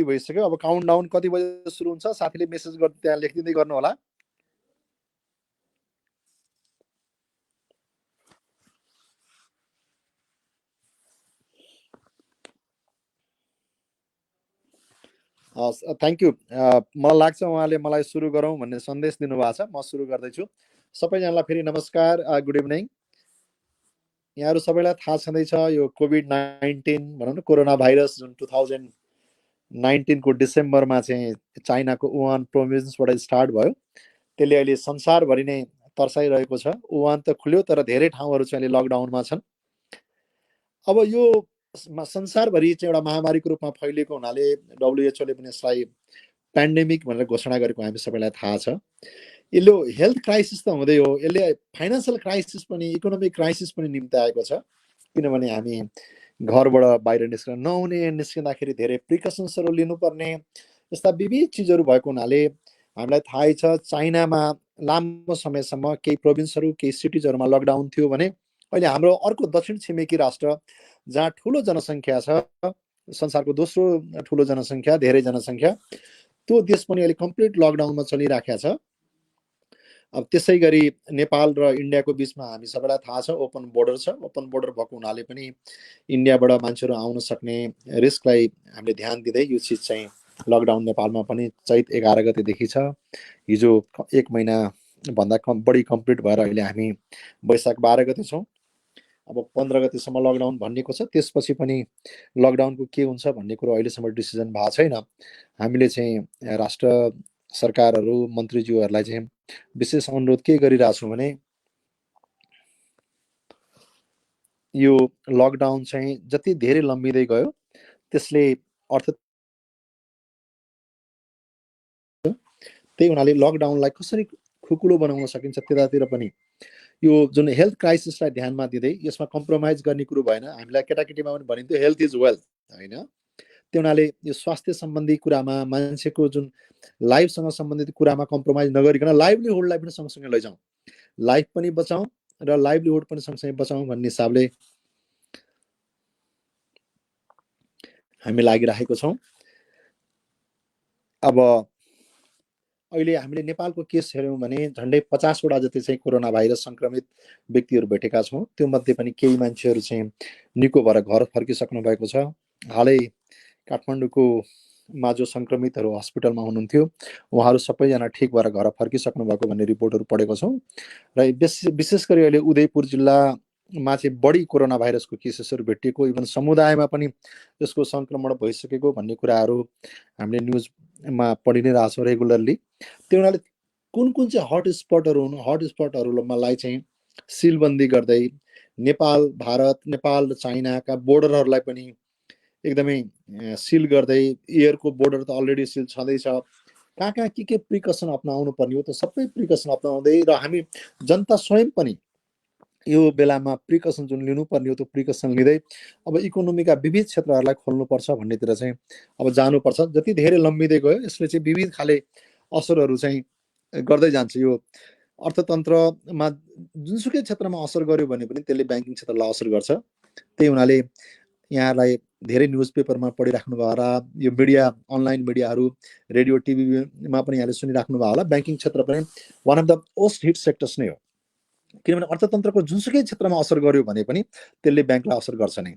भइसक्यो। अब काउन्टडाउन कति बजे सुरु हुन्छ साथीले मेसेज गर्दै त्यहाँ लेखिदिँदै गर्नु होला। हस्, थ्याङ्क यू। मलाई लाग्छ उहाँले मलाई सुरु गरौँ भन्ने सन्देश दिनुभएको छ। म सुरु गर्दैछु। सबैजनालाई फेरि नमस्कार, गुड इभिनिङ। यहाँहरू सबैलाई थाहा छँदैछ यो कोभिड-19 भनौँ न, कोरोना भाइरस जुन 2019 को डिसेम्बरमा चाहिँ चाइनाको वुहान प्रोभिन्सबाट स्टार्ट भयो, त्यसले अहिले संसारभरि नै तर्साइरहेको छ। वुहान त खुल्यो तर धेरै ठाउँहरू चाहिँ अहिले लकडाउनमा छन्। अब यो संसारभरि चाहिँ एउटा महामारीको रूपमा फैलिएको हुनाले WHO ले पनि यसलाई पेन्डेमिक भनेर घोषणा गरेको हामी सबैलाई थाहा छ। यसले हेल्थ क्राइसिस त हुँदै हो, यसले फाइनेन्सियल क्राइसिस पनि, इकोनोमिक क्राइसिस पनि निम्ति आएको छ। किनभने हामी घरबाट बाहिर निस्कन नहुने, निस्किँदाखेरि धेरै प्रिकसन्सहरू लिनुपर्ने, यस्ता विविध चिजहरू भएको हुनाले हामीलाई थाहै छ चाइनामा लामो समयसम्म केही प्रोभिन्सहरू, केही सिटिजहरूमा लकडाउन थियो भने अहिले हाम्रो अर्को दक्षिण छिमेकी राष्ट्र जहाँ ठुलो जनसङ्ख्या छ, संसारको दोस्रो ठुलो जनसङ्ख्या, धेरै जनसङ्ख्या, त्यो देश पनि अहिले कम्प्लिट लकडाउनमा चलिराखेको छ। अब त्यसै गरी नेपाल र इन्डियाको बिचमा हामी सबैलाई थाहा छ ओपन बोर्डर छ। ओपन बोर्डर भएको हुनाले पनि इन्डियाबाट मान्छेहरू आउन सक्ने रिस्कलाई हामीले ध्यान दिँदै यो चिज चाहिँ लकडाउन नेपालमा पनि चैत 11 गतेदेखि छ। हिजो 1 महिनाभन्दा बढी कम्प्लिट भएर अहिले हामी वैशाख 12 गते छौँ। अब 15 गतेसम्म लकडाउन भनिएको छ। त्यसपछि पनि लकडाउनको के हुन्छ भन्ने कुरो अहिलेसम्म डिसिजन भएको छैन। हामीले चाहिँ राष्ट्र सरकारहरू, मन्त्रीज्यूहरूलाई चाहिँ विशेष अनुरोध के गरिरहेछौँ भने यो लकडाउन चाहिँ जति धेरै लम्बिँदै गयो त्यसले अर्थ, त्यही हुनाले लकडाउनलाई कसरी खुकुलो बनाउन सकिन्छ त्यतातिर पनि यो जुन हेल्थ क्राइसिसलाई ध्यानमा दिँदै यसमा कम्प्रोमाइज गर्ने कुरो भएन। हामीलाई केटाकेटीमा पनि भनिन्थ्यो हेल्थ इज वेल्थ, होइन? त्यो हुनाले यो स्वास्थ्य सम्बन्धी कुरामा, मान्छेको जुन लाइफसँग सम्बन्धित कुरामा कम्प्रोमाइज नगरिकन लाइभलीहुडलाई पनि सँगसँगै लैजाउँ, लाइफ पनि बचाउँ र लाइभलीहुड पनि सँगसँगै बचाउँ भन्ने हिसाबले हामी लागिरहेको छौँ। अब अहिले हामीले नेपालको केस हेऱ्यौँ भने झन्डै 50वटा जति चाहिँ कोरोना भाइरस सङ्क्रमित व्यक्तिहरू भेटेका छौँ। त्यो मध्ये पनि केही मान्छेहरू चाहिँ निको भएर घर फर्किसक्नु भएको छ। हालै काठमाडौँको मा जो सङ्क्रमितहरू हस्पिटलमा हुनुहुन्थ्यो उहाँहरू सबैजना ठिक भएर घर फर्किसक्नु भएको भन्ने रिपोर्टहरू पढेको छौँ। र विशेष गरी अहिले उदयपुर जिल्लामा चाहिँ बढी कोरोना भाइरसको केसेसहरू भेटिएको, इभन समुदायमा पनि यसको सङ्क्रमण भइसकेको भन्ने कुराहरू हामीले न्युजमा पढि नै रहेछौँ रेगुलरली। त्यो हुनाले कुन कुन चाहिँ हट स्पटहरू हुन्, हट स्पटहरूलाई चाहिँ सिलबन्दी गर्दै नेपाल, भारत, नेपाल र चाइनाका बोर्डरहरूलाई पनि एकदमै सिल गर्दै, एयरको बोर्डर त अलरेडी सिल छँदैछ, कहाँ कहाँ के प्रिकसन अपनाउनु पर्ने हो त्यो सबै प्रिकसन अपनाउँदै र हामी जनता स्वयं पनि यो बेलामा प्रिकसन जुन लिनुपर्ने हो त्यो प्रिकसन लिँदै अब इकोनोमीका विविध क्षेत्रहरूलाई खोल्नुपर्छ भन्नेतिर चाहिँ अब जानुपर्छ। जति धेरै लम्बिँदै गयो यसले चाहिँ विविध खाले असरहरू चाहिँ गर्दै जान्छ। यो अर्थतन्त्रमा जुनसुकै क्षेत्रमा असर गर्यो भने पनि त्यसले ब्याङ्किङ क्षेत्रलाई असर गर्छ। त्यही हुनाले यहाँलाई धेरै न्युज पेपरमा पढिराख्नु भयो होला, यो मिडिया, अनलाइन मिडियाहरू, रेडियो टिभीमा पनि यहाँले सुनिराख्नु भयो होला, ब्याङ्किङ क्षेत्र पनि one of the most hit sectors नै हो। किनभने अर्थतन्त्रको जुनसुकै क्षेत्रमा असर गर्यो भने पनि त्यसले ब्याङ्कलाई असर गर्छ नै।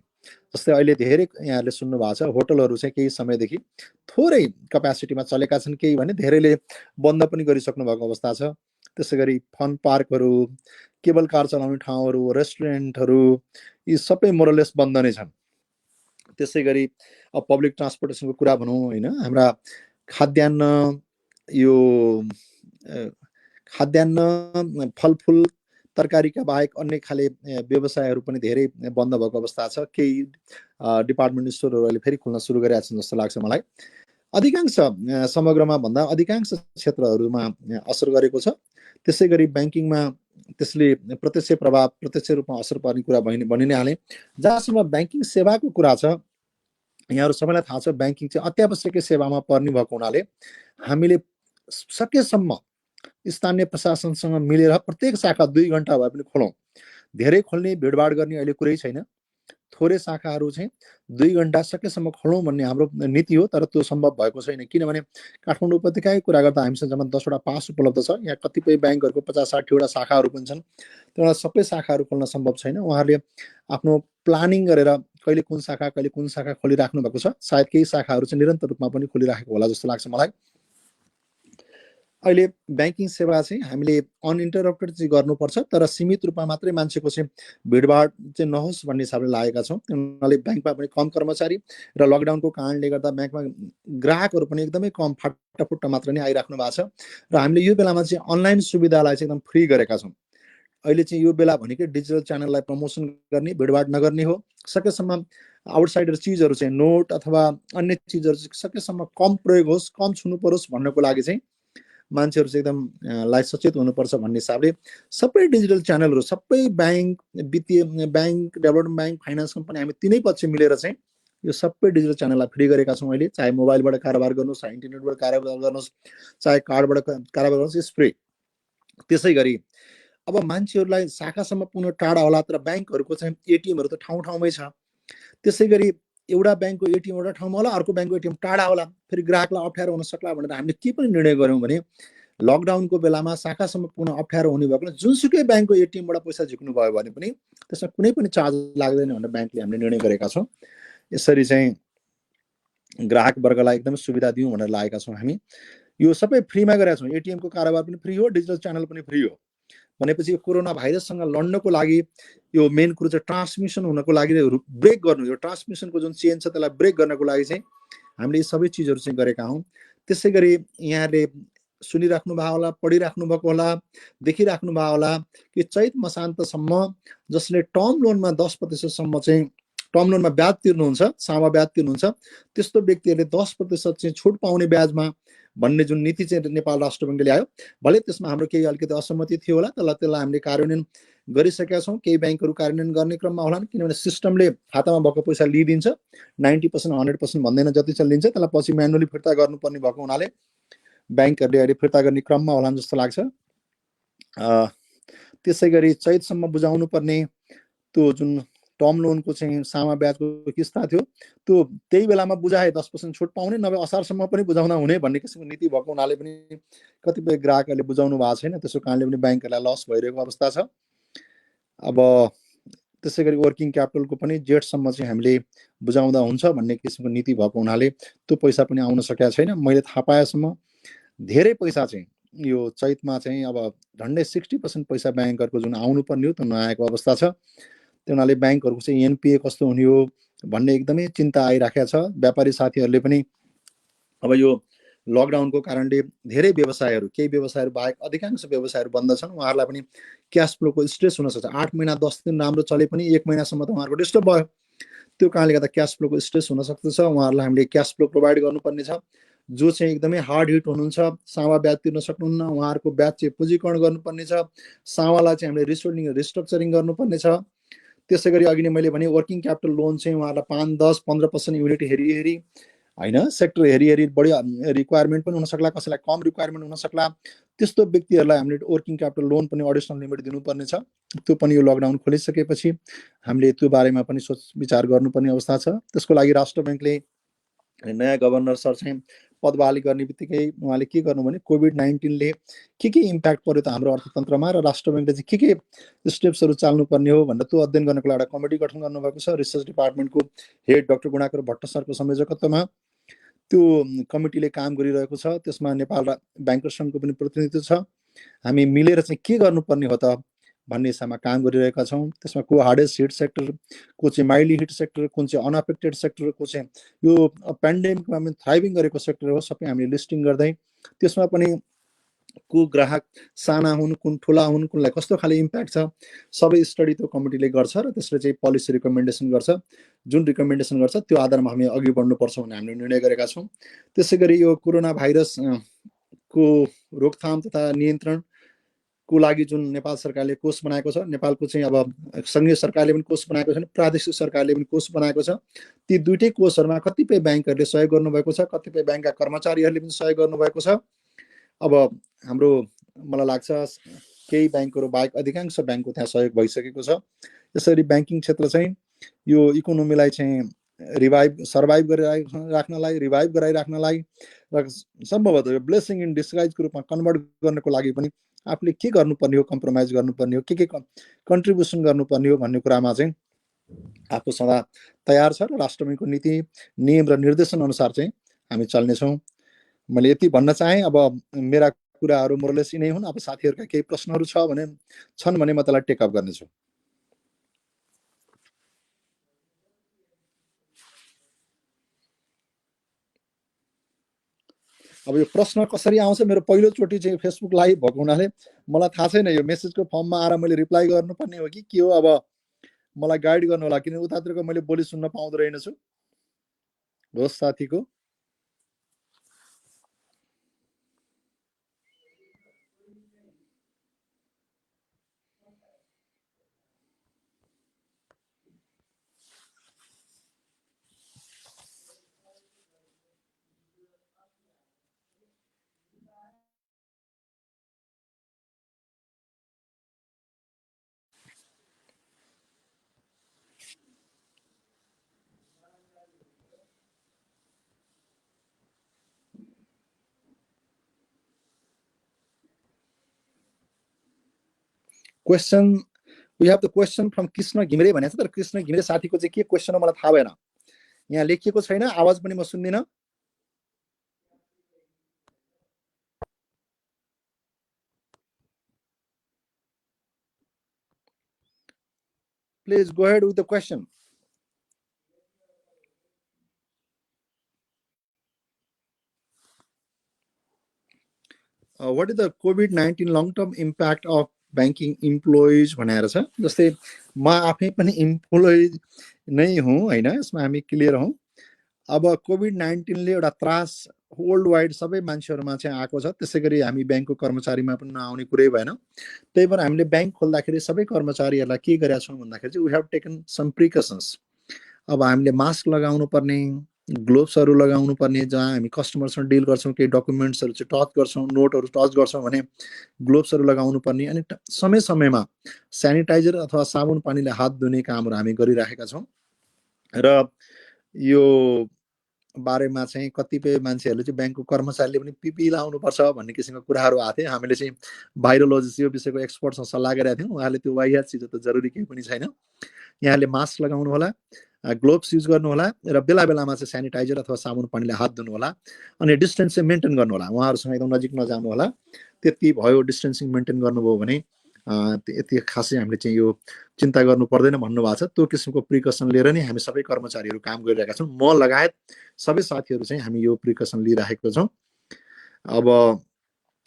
जस्तै अहिले धेरै यहाँले सुन्नु भएको छ होटलहरू चाहिँ केही समयदेखि थोरै क्यापेसिटीमा चलेका छन्, केही भने धेरैले बन्द पनि गरिसक्नु भएको अवस्था छ। त्यसै गरी फन पार्कहरू, केबल कार चलाउने ठाउँहरू, रेस्टुरेन्टहरू, यी सबै मोरलेस बन्द नै छन्। त्यसै गरी अब पब्लिक ट्रान्सपोर्टेसनको कुरा भनौँ, होइन, हाम्रा खाद्यान्न, यो खाद्यान्न, फलफुल, तरकारीका बाहेक अन्य खाले व्यवसायहरू पनि धेरै बन्द भएको अवस्था छ। केही डिपार्टमेन्ट स्टोरहरू अहिले फेरि खुल्न सुरु गरेका छन् जस्तो लाग्छ मलाई। अधिकांश समग्रमा भन्दा अधिकांश क्षेत्रहरूमा असर गरेको छ। त्यसै गरी ब्याङ्किङमा त्यसले प्रत्यक्ष प्रभाव, प्रत्यक्ष रूपमा असर पर्ने कुरा भनि नै हालेँ। जहाँसम्म ब्याङ्किङ सेवाको कुरा छ, यहाँहरू सबैलाई थाहा छ ब्याङ्किङ चाहिँ अत्यावश्यकीय सेवामा पर्ने भएको हुनाले हामीले सकेसम्म स्थानीय प्रशासनसँग मिलेर प्रत्येक शाखा 2 घन्टा भए पनि खोलौँ। धेरै खोल्ने, भिडभाड गर्ने अहिले कुरै छैन। थोरै शाखाहरू चाहिँ 2 घण्टा सकेसम्म खोलौँ भन्ने हाम्रो नीति हो, तर त्यो सम्भव भएको छैन। किनभने काठमाडौँ उपत्यकाकै कुरा गर्दा हामीसँग जम्मा 10 वटा पास उपलब्ध छ। यहाँ कतिपय ब्याङ्कहरूको 50-60 वटा शाखाहरू पनि छन्। त्यहाँ सबै शाखाहरू खोल्न सम्भव छैन। उहाँहरूले आफ्नो प्लानिङ गरेर कहिले कुन शाखा खोलिराख्नु भएको छ। सायद केही शाखाहरू चाहिँ निरन्तर रूपमा पनि खोलिराखेको होला जस्तो लाग्छ मलाई। अहिले ब्याङ्किङ सेवा चाहिँ हामीले अनइन्टरप्टेड चाहिँ गर्नुपर्छ, तर सीमित रूपमा मात्रै मान्छेको चाहिँ भिडभाड चाहिँ नहोस् भन्ने हिसाबले लागेका छौँ। उनीहरूले ब्याङ्कमा पनि कम कर्मचारी र लकडाउनको कारणले गर्दा ब्याङ्कमा ग्राहकहरू पनि एकदमै कम फाटाफुट्टा मात्र नै आइराख्नु भएको छ। र हामीले यो बेलामा चाहिँ अनलाइन सुविधालाई चाहिँ एकदम फ्री गरेका छौँ। अहिले चाहिँ यो बेला भनेकै डिजिटल च्यानललाई प्रमोसन गर्ने, भिडभाड नगर्ने हो। सकेसम्म आउटसाइडर चिजहरू चाहिँ नोट अथवा अन्य चिजहरू चाहिँ सकेसम्म कम प्रयोग होस्, कम छुनु परोस् भन्नको लागि चाहिँ मान्छेहरू चाहिँ एकदम लाई सचेत हुनुपर्छ भन्ने हिसाबले सबै डिजिटल च्यानलहरू, सबै ब्याङ्क, वित्तीय bank, development bank, finance company हामी तिनै पक्ष मिलेर चाहिँ यो सबै डिजिटल च्यानललाई फ्री गरेका छौँ अहिले। चाहे मोबाइलबाट कारोबार गर्नुहोस्, चाहे इन्टरनेटबाट कारोबार गर्नुहोस्, चाहे कार्डबाट कारोबार गर्नुहोस्, यस फ्री। त्यसै गरी अब मान्छेहरूलाई शाखासम्म पुग्न टाढा होला, तर ब्याङ्कहरूको चाहिँ एटिएमहरू त ठाउँ ठाउँमै छ। त्यसै गरी एउटा ब्याङ्कको एटिएम एउटा ठाउँमा होला, अर्को ब्याङ्कको एटिएम टाढा होला, फेरि ग्राहकलाई अप्ठ्यारो हुन सक्ला भनेर हामीले के पनि निर्णय गऱ्यौँ भने लकडाउनको बेलामा शाखासम्म पुग्न अप्ठ्यारो हुने भएको जुनसुकै ब्याङ्कको एटिएमबाट पैसा झिक्नु भयो भने पनि त्यसमा कुनै पनि चार्ज लाग्दैन भनेर ब्याङ्कले हामीले निर्णय गरेका छौँ। यसरी चाहिँ ग्राहक वर्गलाई एकदमै सुविधा दिउँ भनेर लागेका छौँ हामी। यो सबै फ्रीमा गरेका छौँ। एटिएमको कारोबार पनि फ्री हो, डिजिटल च्यानल पनि फ्री हो। भनेपछि यो कोरोना भाइरससँग लड्नको लागि यो मेन कुरो चाहिँ ट्रान्समिसन हुनको लागि ब्रेक गर्नु, यो ट्रान्समिसनको जुन चेन छ त्यसलाई ब्रेक गर्नको लागि चाहिँ हामीले यी सबै चिजहरू चाहिँ गरेका हौँ। त्यसै गरी यहाँले सुनिराख्नु भएको होला, पढिराख्नु भएको होला, देखिराख्नु भएको होला कि चैत मसान्तसम्म जसले टर्म लोनमा 10% चाहिँ टर्म लोनमा ब्याज तिर्नुहुन्छ, सामा ब्याज तिर्नुहुन्छ, त्यस्तो व्यक्तिहरूले 10% चाहिँ छुट पाउने ब्याजमा भन्ने जुन नीति चाहिँ नेपाल राष्ट्र ब्याङ्कले ल्यायो, भले त्यसमा हाम्रो केही अलिकति असहमति थियो होला, तर त्यसलाई हामीले कार्यान्वयन गरिसकेका छौँ। केही ब्याङ्कहरू कार्यान्वयन गर्ने क्रममा होलान्, किनभने सिस्टमले खातामा भएको पैसा लिइदिन्छ, 90% 100% भन्दैन, जति चाहिँ लिन्छ त्यसलाई पछि म्यानुअली फिर्ता गर्नुपर्ने भएको हुनाले ब्याङ्कहरूले अहिले फिर्ता गर्ने क्रममा होलान् जस्तो लाग्छ। त्यसै गरी चैतसम्म बुझाउनु पर्ने त्यो जुन टर्म लोनको चाहिँ सामा ब्याजको किस्ता थियो, त्यो त्यही बेलामा बुझाए 10% छुट पाउने, नभए असारसम्म पनि बुझाउन हुने भन्ने किसिमको नीति भएको हुनाले पनि कतिपय ग्राहकहरूले बुझाउनु भएको छैन। त्यसो कारणले पनि ब्याङ्कहरूलाई लस भइरहेको अवस्था छ। अब त्यसै गरी वर्किङ क्यापिटलको पनि जेठसम्म चाहिँ हामीले बुझाउँदा हुन्छ भन्ने किसिमको नीति भएको हुनाले त्यो पैसा पनि आउन सकेका छैन। मैले थाहा पाएसम्म धेरै पैसा चाहिँ यो चैतमा चाहिँ अब झन्डै 60% पैसा ब्याङ्कहरूको जुन आउनुपर्ने हो त्यो नआएको अवस्था छ। त्यो हुनाले ब्याङ्कहरूको चाहिँ एनपिए कस्तो हुने हो भन्ने एकदमै चिन्ता आइराखेको छ। व्यापारी साथीहरूले पनि अब यो लकडाउनको कारणले धेरै व्यवसायहरू, केही व्यवसायहरू बाहेक अधिकांश व्यवसायहरू बन्द छन्। उहाँहरूलाई पनि क्यास फ्लोको स्ट्रेस हुनसक्छ। 8 महिना 10 दिन राम्रो चले पनि 1 महिनासम्म त उहाँहरूको डिस्टर्ब भयो। त्यो कारणले गर्दा क्यास फ्लोको स्ट्रेस हुनसक्छ। उहाँहरूलाई हामीले क्यास फ्लो प्रोभाइड गर्नुपर्ने छ। जो चाहिँ एकदमै हार्ड हिट हुनुहुन्छ, सामा ब्याज तिर्न सक्नुहुन्न, उहाँहरूको ब्याज चाहिँ पुँजीकरण गर्नुपर्ने छ। सामालाई चाहिँ हामीले रिस्ट्रक्चरिङ गर्नुपर्ने छ। त्यसै गरी अघि नै मैले भने वर्किङ क्यापिटल लोन चाहिँ उहाँहरूलाई 5, 10, 15% युनिट हेरी होइन, सेक्टर हेरी बढी रिक्वायरमेन्ट पनि हुनसक्ला, कसैलाई कम रिक्वायरमेन्ट हुनसक्ला। त्यस्तो व्यक्तिहरूलाई हामीले वर्किङ क्यापिटल लोन पनि एडिसनल लिमिट दिनुपर्ने छ। त्यो पनि यो लकडाउन खोलिसकेपछि हामीले त्यो बारेमा पनि सोच विचार गर्नुपर्ने अवस्था छ। त्यसको लागि राष्ट्र ब्याङ्कले नयाँ गभर्नर सर चाहिँ पदबहाली गर्ने बित्तिकै उहाँले के गर्नु भने कोभिड-19ले के इम्प्याक्ट पर्यो त हाम्रो अर्थतन्त्रमा र राष्ट्र ब्याङ्कले चाहिँ के स्टेप्सहरू चाल्नुपर्ने हो भनेर त्यो अध्ययन गर्नको लागि एउटा कमिटी गठन गर्नुभएको छ। रिसर्च डिपार्टमेन्टको हेड डाक्टर गुणाकर भट्ट सरको संयोजकत्वमा त्यो कमिटीले काम गरिरहेको छ। त्यसमा नेपाल ब्याङ्कर सङ्घको पनि प्रतिनिधित्व छ। हामी मिलेर चाहिँ के गर्नुपर्ने हो त भन्ने हिसाबमा काम गरिरहेका छौँ। त्यसमा को हार्डेस्ट हिट सेक्टर, को चाहिँ माइल्डली हिट सेक्टर, कुन चाहिँ अनअफेक्टेड सेक्टर, को चाहिँ यो पेन्डेमिकमा पनि थ्राइभिङ गरेको सेक्टर हो, सबै हामीले लिस्टिङ गर्दै त्यसमा पनि को ग्राहक साना हुन्, कुन ठुला हुन्, कुनलाई कस्तो खाले इम्प्याक्ट छ, सबै स्टडी त्यो कमिटीले गर्छ र त्यसले चाहिँ पोलिसी रिकमेन्डेसन गर्छ। जुन रिकमेन्डेसन गर्छ त्यो आधारमा हामी अघि बढ्नुपर्छ भन्ने हामीले निर्णय गरेका छौँ। त्यसै गरी यो कोरोना भाइरसको रोकथाम तथा नियन्त्रणको लागि जुन नेपाल सरकारले कोष बनाएको छ, नेपालको चाहिँ अब सङ्घीय सरकारले पनि कोष बनाएको छ, प्रादेशिक सरकारले पनि कोष बनाएको छ। ती दुइटै कोषहरूमा कतिपय ब्याङ्कहरूले सहयोग गर्नुभएको छ, कतिपय ब्याङ्कका कर्मचारीहरूले पनि सहयोग गर्नुभएको छ। अब हाम्रो मलाई लाग्छ केही ब्याङ्कहरू बाहेक अधिकांश ब्याङ्कको त्यहाँ सहयोग भइसकेको छ। यसरी ब्याङ्किङ क्षेत्र चाहिँ यो इकोनोमीलाई चाहिँ सर्भाइभ गरिराख्नलाई, रिभाइभ गराइराख्नलाई र सम्भवतः यो ब्लेसिङ इन डिस्गाइजको रूपमा कन्भर्ट गर्नको लागि पनि आफूले के गर्नुपर्ने हो, कम्प्रोमाइज गर्नुपर्ने हो, के कन्ट्रिब्युसन गर्नुपर्ने हो भन्ने कुरामा चाहिँ आफू सदा तयार छ र राष्ट्र बैङ्कको नीति नियम र निर्देशन अनुसार चाहिँ हामी चल्नेछौँ। मैले यति भन्न चाहेँ। अब मेरा कुराहरू मोरलेस यिनै हुन्। अब साथीहरूका केही प्रश्नहरू छन् भने म त्यसलाई टेकअप गर्नेछु। अब यो प्रश्न कसरी आउँछ, मेरो पहिलोचोटि चाहिँ फेसबुक लाइभ भएको हुनाले मलाई थाहा छैन यो मेसेजको फर्ममा आएर मैले रिप्लाई गर्नुपर्ने हो कि के हो। अब मलाई गाइड गर्नु होला, किन उतातिरको मैले बोली सुन्न पाउँदो रहेनछु। होस् साथीको question, we have the question from Krishna Ghimire भनेको छ। तर कृष्ण घिमिरे साथीको चाहिँ के क्वेसन हो मलाई थाहा भएन, यहाँ लेखिएको छैन, आवाज पनि म सुन्दिनँ। Please go ahead with the question. What is the COVID-19 long-term impact of banking employees भनेर छ। जस्तै म आफै पनि इम्प्लोइ नै हुँ होइन, यसमा हामी क्लियर हौँ। अब कोभिड-19ले एउटा त्रास वर्ल्ड वाइड सबै मान्छेहरूमा चाहिँ आएको छ। त्यसै गरी हामी ब्याङ्कको कर्मचारीमा पनि नआउने कुरै भएन। त्यही भएर हामीले ब्याङ्क खोल्दाखेरि सबै कर्मचारीहरूलाई के गरेका छौँ भन्दाखेरि चाहिँ we have taken some precautions. अब हामीले मास्क लगाउनु पर्ने, ग्लोभ्सहरू लगाउनु पर्ने, जहाँ हामी कस्टमरसँग डिल गर्छौँ, केही डकुमेन्ट्सहरू चाहिँ टच गर्छौँ, नोटहरू टच गर्छौँ भने ग्लोभ्सहरू लगाउनु पर्ने, अनि समय समयमा सेनिटाइजर अथवा साबुन पानीले हात धुने कामहरू हामी गरिराखेका छौँ। र यो बारेमा चाहिँ कतिपय मान्छेहरूले चाहिँ ब्याङ्कको कर्मचारीले पनि पिपी लाउनुपर्छ भन्ने किसिमको कुराहरू आएको थियो। हामीले चाहिँ भाइरोलोजिस्ट यो विषयको एक्सपर्टसँग सल्लाह गरेका थियौँ। उहाँले त्यो वाहियात चिज त जरुरी केही पनि छैन, यहाँले मास्क लगाउनु होला, ग्लोभ्स युज गर्नु होला र बेला बेलामा चाहिँ सेनिटाइजर अथवा साबुन पानीले हात धुनु होला, अनि डिस्टेन्स चाहिँ मेन्टेन गर्नु होला, उहाँहरूसँग एकदम नजिक नजानु होला। त्यति भयो, डिस्टेन्सिङ मेन्टेन गर्नुभयो भने यति खासै हामीले चाहिँ यो चिन्ता गर्नु पर्दैन भन्नुभएको छ। त्यो किसिमको प्रिकसन लिएर नै हामी सबै कर्मचारीहरू काम गरिरहेका छौँ। म लगायत सबै साथीहरू चाहिँ हामी यो प्रिकसन लिइराखेका छौँ। अब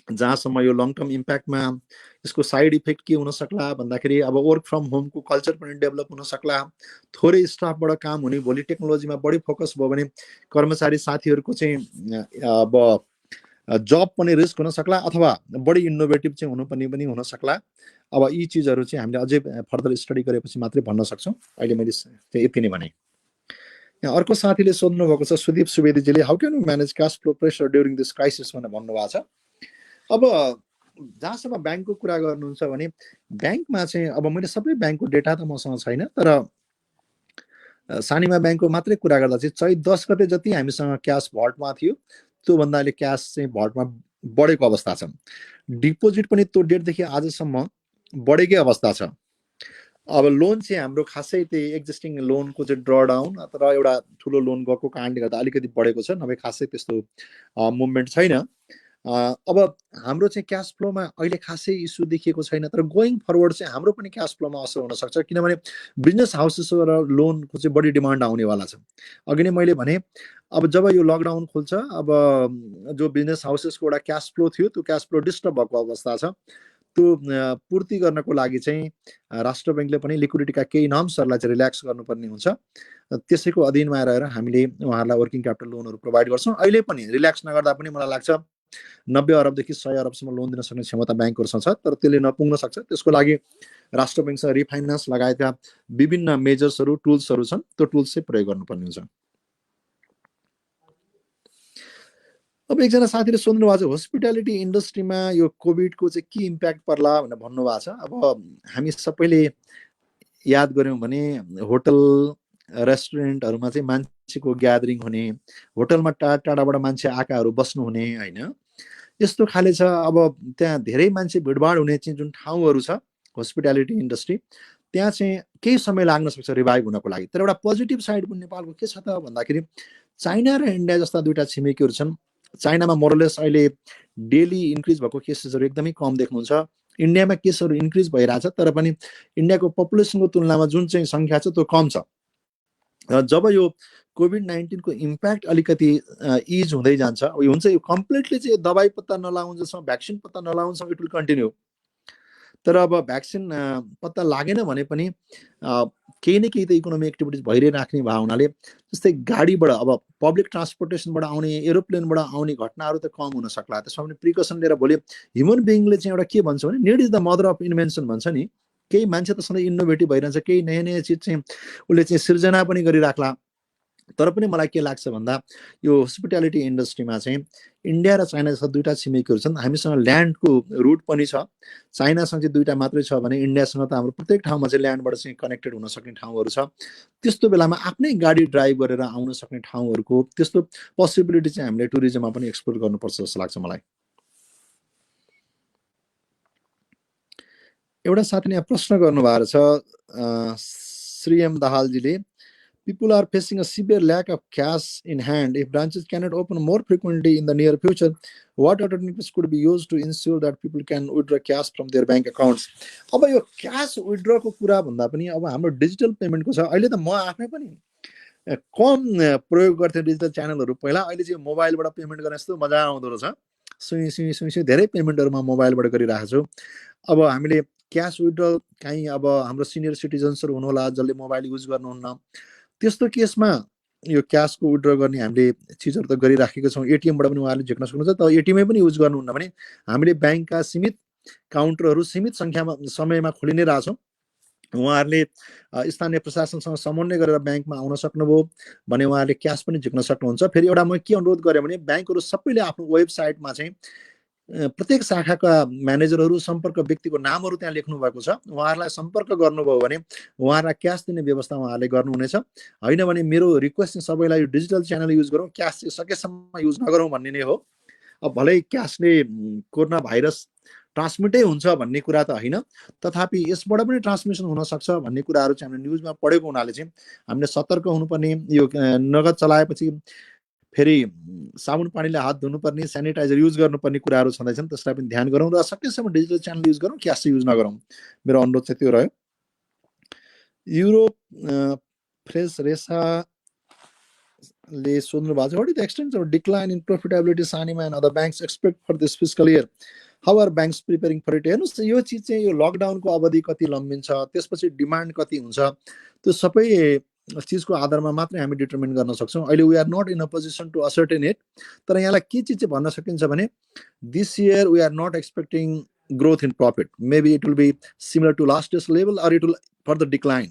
जहाँसम्म यो लङ टर्म इम्प्याक्टमा यसको साइड इफेक्ट के हुन सक्ला भन्दाखेरि अब वर्क फ्रम होमको कल्चर पनि डेभलप हुन सक्ला, थोरै स्टाफबाट काम हुने, भोलि टेक्नोलोजीमा बढी फोकस भयो भने कर्मचारी साथीहरूको चाहिँ अब जब पनि रिस्क हुन सक्ला, अथवा बढी इनोभेटिभ चाहिँ हुनुपर्ने पनि हुन सक्ला। अब यी चिजहरू चाहिँ हामीले अझै फर्दर स्टडी गरेपछि मात्रै भन्न सक्छौँ। अहिले मैले यति नै भने। यहाँ अर्को साथीले सोध्नु भएको छ, सुदीप सुवेदीजीले, how can you manage cash flow pressure during this crisis भनेर भन्नुभएको छ। अब जहाँसम्म ब्याङ्कको कुरा गर्नुहुन्छ भने ब्याङ्कमा चाहिँ अब मैले सबै ब्याङ्कको डेटा त मसँग छैन, तर सानिमा ब्याङ्कको मात्रै कुरा गर्दा चाहिँ चैत 10 गते जति हामीसँग क्यास भल्टमा थियो, त्योभन्दा अहिले क्यास चाहिँ भल्टमा बढेको अवस्था छ। डिपोजिट पनि त्यो डेटदेखि आजसम्म बढेकै अवस्था छ। अब लोन चाहिँ हाम्रो खासै त्यही एक्जिस्टिङ लोनको चाहिँ ड्र डाउन अथवा एउटा ठुलो लोन गएको कारणले गर्दा अलिकति बढेको छ, नभए खासै त्यस्तो मुभमेन्ट छैन। अब हाम्रो चाहिँ क्यास फ्लोमा अहिले खासै इस्यु देखिएको छैन, तर गोइङ फरवर्ड चाहिँ हाम्रो पनि क्यास फ्लोमा असर हुनसक्छ, किनभने बिजनेस हाउसेस र लोनको चाहिँ बढी डिमान्ड आउनेवाला छ। अघि नै मैले भने अब जब यो लकडाउन खुल्छ, अब जो बिजनेस हाउसेसको एउटा क्यास फ्लो थियो, त्यो क्यास फ्लो डिस्टर्ब भएको अवस्था छ। त्यो पूर्ति गर्नको लागि चाहिँ राष्ट्र बैङ्कले पनि लिक्विडिटीका केही नर्म्सहरूलाई चाहिँ रिल्याक्स गर्नुपर्ने हुन्छ। त्यसैको अधीनमा रहेर हामीले उहाँहरूलाई वर्किङ क्यापिटल लोनहरू प्रोभाइड गर्छौँ। अहिले पनि रिल्याक्स नगर्दा पनि मलाई लाग्छ 90 अरबदेखि 100 अरबसम्म लोन दिन सक्ने क्षमता ब्याङ्कहरूसँग छ, तर त्यसले नपुग्न सक्छ। त्यसको लागि राष्ट्र बैङ्कसँग रिफाइनेन्स लगायतका विभिन्न मेजर्सहरू, टुल्सहरू छन्, त्यो टुल्स चाहिँ प्रयोग गर्नुपर्ने हुन्छ। अब एकजना साथीले सोध्नु भएको छ, हस्पिटालिटी इन्डस्ट्रीमा यो कोभिडको चाहिँ के इम्प्याक्ट पर्ला भनेर भन्नुभएको छ। अब हामी सबैले याद गऱ्यौँ भने होटल रेस्टुरेन्टहरूमा चाहिँ मान्छेको ग्यादरिङ हुने, होटलमा टाढा टाढाबाट मान्छे आएकाहरू बस्नु हुने होइन, यस्तो खाले छ। अब त्यहाँ धेरै मान्छे भिडभाड हुने चाहिँ जुन ठाउँहरू छ हस्पिटालिटी इन्डस्ट्री, त्यहाँ चाहिँ केही समय लाग्न सक्छ रिभाइभ हुनको लागि। तर एउटा पोजिटिभ साइड पनि नेपालको के छ त भन्दाखेरि चाइना र इन्डिया जस्ता दुईवटा छिमेकीहरू छन्। चाइनामा मोरलेस अहिले डेली इन्क्रिज भएको केसेसहरू एकदमै कम देख्नुहुन्छ। इन्डियामा केसहरू इन्क्रिज भइरहेछ, तर पनि इन्डियाको पपुलेसनको तुलनामा जुन चाहिँ सङ्ख्या छ त्यो कम छ। जब यो कोभिड-19को इम्प्याक्ट अलिकति इज हुँदै जान्छ, हुन्छ यो कम्प्लिटली चाहिँ दबाई पत्ता नलाउन्जेलसम्म, भ्याक्सिन पत्ता नलाउन्जेलसम्म इट विल कन्टिन्यू। तर अब भ्याक्सिन पत्ता लागेन भने पनि केही न केही त इकोनोमिक एक्टिभिटिज भइरहने भए हुनाले, जस्तै गाडीबाट अब पब्लिक ट्रान्सपोर्टेसनबाट आउने, एरोप्लेनबाट आउने घटनाहरू त कम हुन सक्ला। त्यसमा पनि प्रिकसन लिएर भोलि ह्युमन बिइङले चाहिँ एउटा के भन्छ भने need is the mother of invention भन्छ नि। केही मान्छे त सधैँ इनोभेटिभ भइरहन्छ, केही नयाँ नयाँ चिज चाहिँ उसले चाहिँ सिर्जना पनि गरिराख्ला। तर पनि मलाई के लाग्छ भन्दा यो हस्पिटालिटी इन्डस्ट्रीमा चाहिँ इन्डिया र चाइना जस्ता दुईवटा छिमेकीहरू छन्। हामीसँग ल्यान्डको रुट पनि छ। चाइनासँग चाहिँ दुईवटा मात्रै छ भने इन्डियासँग त हाम्रो प्रत्येक ठाउँमा चाहिँ ल्यान्डबाट चाहिँ कनेक्टेड हुन सक्ने ठाउँहरू छ। त्यस्तो बेलामा आफ्नै गाडी ड्राइभ गरेर आउन सक्ने ठाउँहरूको त्यस्तो पोसिबिलिटी चाहिँ हामीले टुरिज्ममा पनि एक्सप्लोर गर्नुपर्छ जस्तो लाग्छ मलाई। एउटा साथीले यहाँ प्रश्न गर्नुभएको छ श्री एम दाहालजीले, people are facing a severe lack of cash in hand. If branches cannot open more frequently in the near future, what alternatives could be used to ensure that people can withdraw cash from their bank accounts? अब यो cash withdraw को कुरा भन्दा पनि अब हाम्रो digital पेमेन्टको छ। अहिले त म आफै पनि कम प्रयोग गर्थेँ डिजिटल च्यानलहरू पहिला। अहिले चाहिँ मोबाइलबाट पेमेन्ट गर्ने यस्तो मजा आउँदो रहेछ। सुई सुई सुई सुई धेरै पेमेन्टहरू म मोबाइलबाट गरिरहेको छु। अब हामीले क्यास विथड्र काहीँ अब हाम्रो सिनियर सिटिजन्सहरू हुनुहोला जसले मोबाइल युज गर्नुहुन्न, त्यस्तो केसमा यो क्यासको विथड्र गर्ने हामीले चिजहरू त गरिराखेको छौँ। एटिएमबाट पनि उहाँहरूले झिक्न सक्नुहुन्छ। तर एटिएममै पनि युज गर्नुहुन्न भने हामीले ब्याङ्कका सीमित काउन्टरहरू सीमित सङ्ख्यामा समयमा खोलि नै रहेछौँ। उहाँहरूले स्थानीय प्रशासनसँग समन्वय गरेर ब्याङ्कमा आउन सक्नुभयो भने उहाँहरूले क्यास पनि झिक्न सक्नुहुन्छ। फेरि एउटा म के अनुरोध गरेँ भने ब्याङ्कहरू सबैले आफ्नो वेबसाइटमा चाहिँ प्रत्येक शाखाका म्यानेजरहरू, सम्पर्क व्यक्तिको नामहरू त्यहाँ लेख्नु भएको छ। उहाँहरूलाई सम्पर्क गर्नुभयो भने उहाँहरूलाई क्यास दिने व्यवस्था उहाँहरूले गर्नुहुनेछ। होइन भने मेरो रिक्वेस्ट चाहिँ सबैलाई यो डिजिटल च्यानल युज गरौँ, क्यास चाहिँ सकेसम्म युज नगरौँ भन्ने नै हो। अब भलै क्यासले कोरोना भाइरस ट्रान्समिटै हुन्छ भन्ने कुरा त होइन, तथापि यसबाट पनि ट्रान्समिसन हुनसक्छ भन्ने कुराहरू चाहिँ हामीले न्युजमा पढेको हुनाले चाहिँ हामीले सतर्क हुनुपर्ने। यो नगद चलाएपछि फेरि साबुन पानीले हात धुनुपर्ने, सेनिटाइजर युज गर्नुपर्ने कुराहरू छँदैछन्, त्यसलाई पनि ध्यान गरौँ र सकेसम्म डिजिटल च्यानल युज गरौँ, क्यास युज नगरौँ। मेरो अनुरोध चाहिँ त्यो रह्यो। युरोप फ्रेस रेसाले सोध्नु भएको छ, what is the extent of decline in profitability Sanima and other banks expect for this fiscal year, how are banks preparing for it? हेर्नुहोस् यो चिज चाहिँ यो लकडाउनको अवधि कति लम्बिन्छ, त्यसपछि डिमान्ड कति हुन्छ, त्यो सबै चिजको आधारमा मात्रै हामी डिटर्मिन गर्न सक्छौँ। अहिले we are not in a position to ascertain it. तर यहाँलाई के चिज चाहिँ भन्न सकिन्छ भने this year we are not expecting growth in profit, maybe it will be similar to last years level or it will further decline.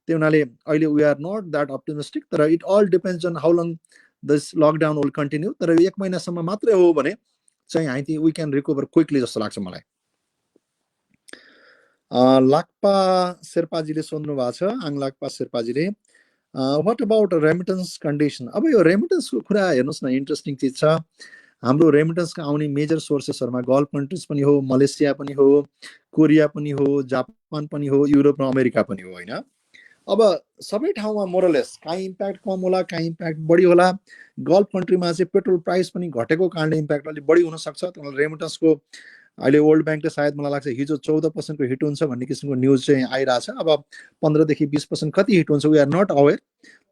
त्यो हुनाले अहिले we are not that optimistic. तर it all depends on how long this lockdown will continue. तर 1 महिनासम्म मात्रै हो भने चाहिँ हामी वी क्यान रिकभर क्विकली जस्तो लाग्छ मलाई। लाक्पा शेर्पाजीले सोध्नु भएको छ, आङ लाक्पा शेर्पाजीले, व्हाट अबाउट रेमिटेन्स कन्डिसन? अब यो रेमिटेन्सको कुरा हेर्नुहोस् न, इन्ट्रेस्टिङ चिज छ। हाम्रो रेमिटेन्सका आउने मेजर सोर्सेसहरूमा गल्फ कन्ट्रिज पनि हो, मलेसिया पनि हो, कोरिया पनि हो, जापान पनि हो, युरोप र अमेरिका पनि हो होइन। अब सबै ठाउँमा मोरलेस काहीँ इम्प्याक्ट कम होला, काहीँ इम्प्याक्ट बढी होला। गल्फ कन्ट्रीमा चाहिँ पेट्रोल प्राइस पनि घटेको कारणले इम्प्याक्ट अलिक बढी हुनसक्छ। त्यसलाई रेमिटेन्सको अहिले वर्ल्ड ब्याङ्कले सायद मलाई लाग्छ हिजो 14% को हिट हुन्छ भन्ने किसिमको न्युज चाहिँ आइरहेछ। अब 15 देखि 20% कति हिट हुन्छ वी आर नट अवेर।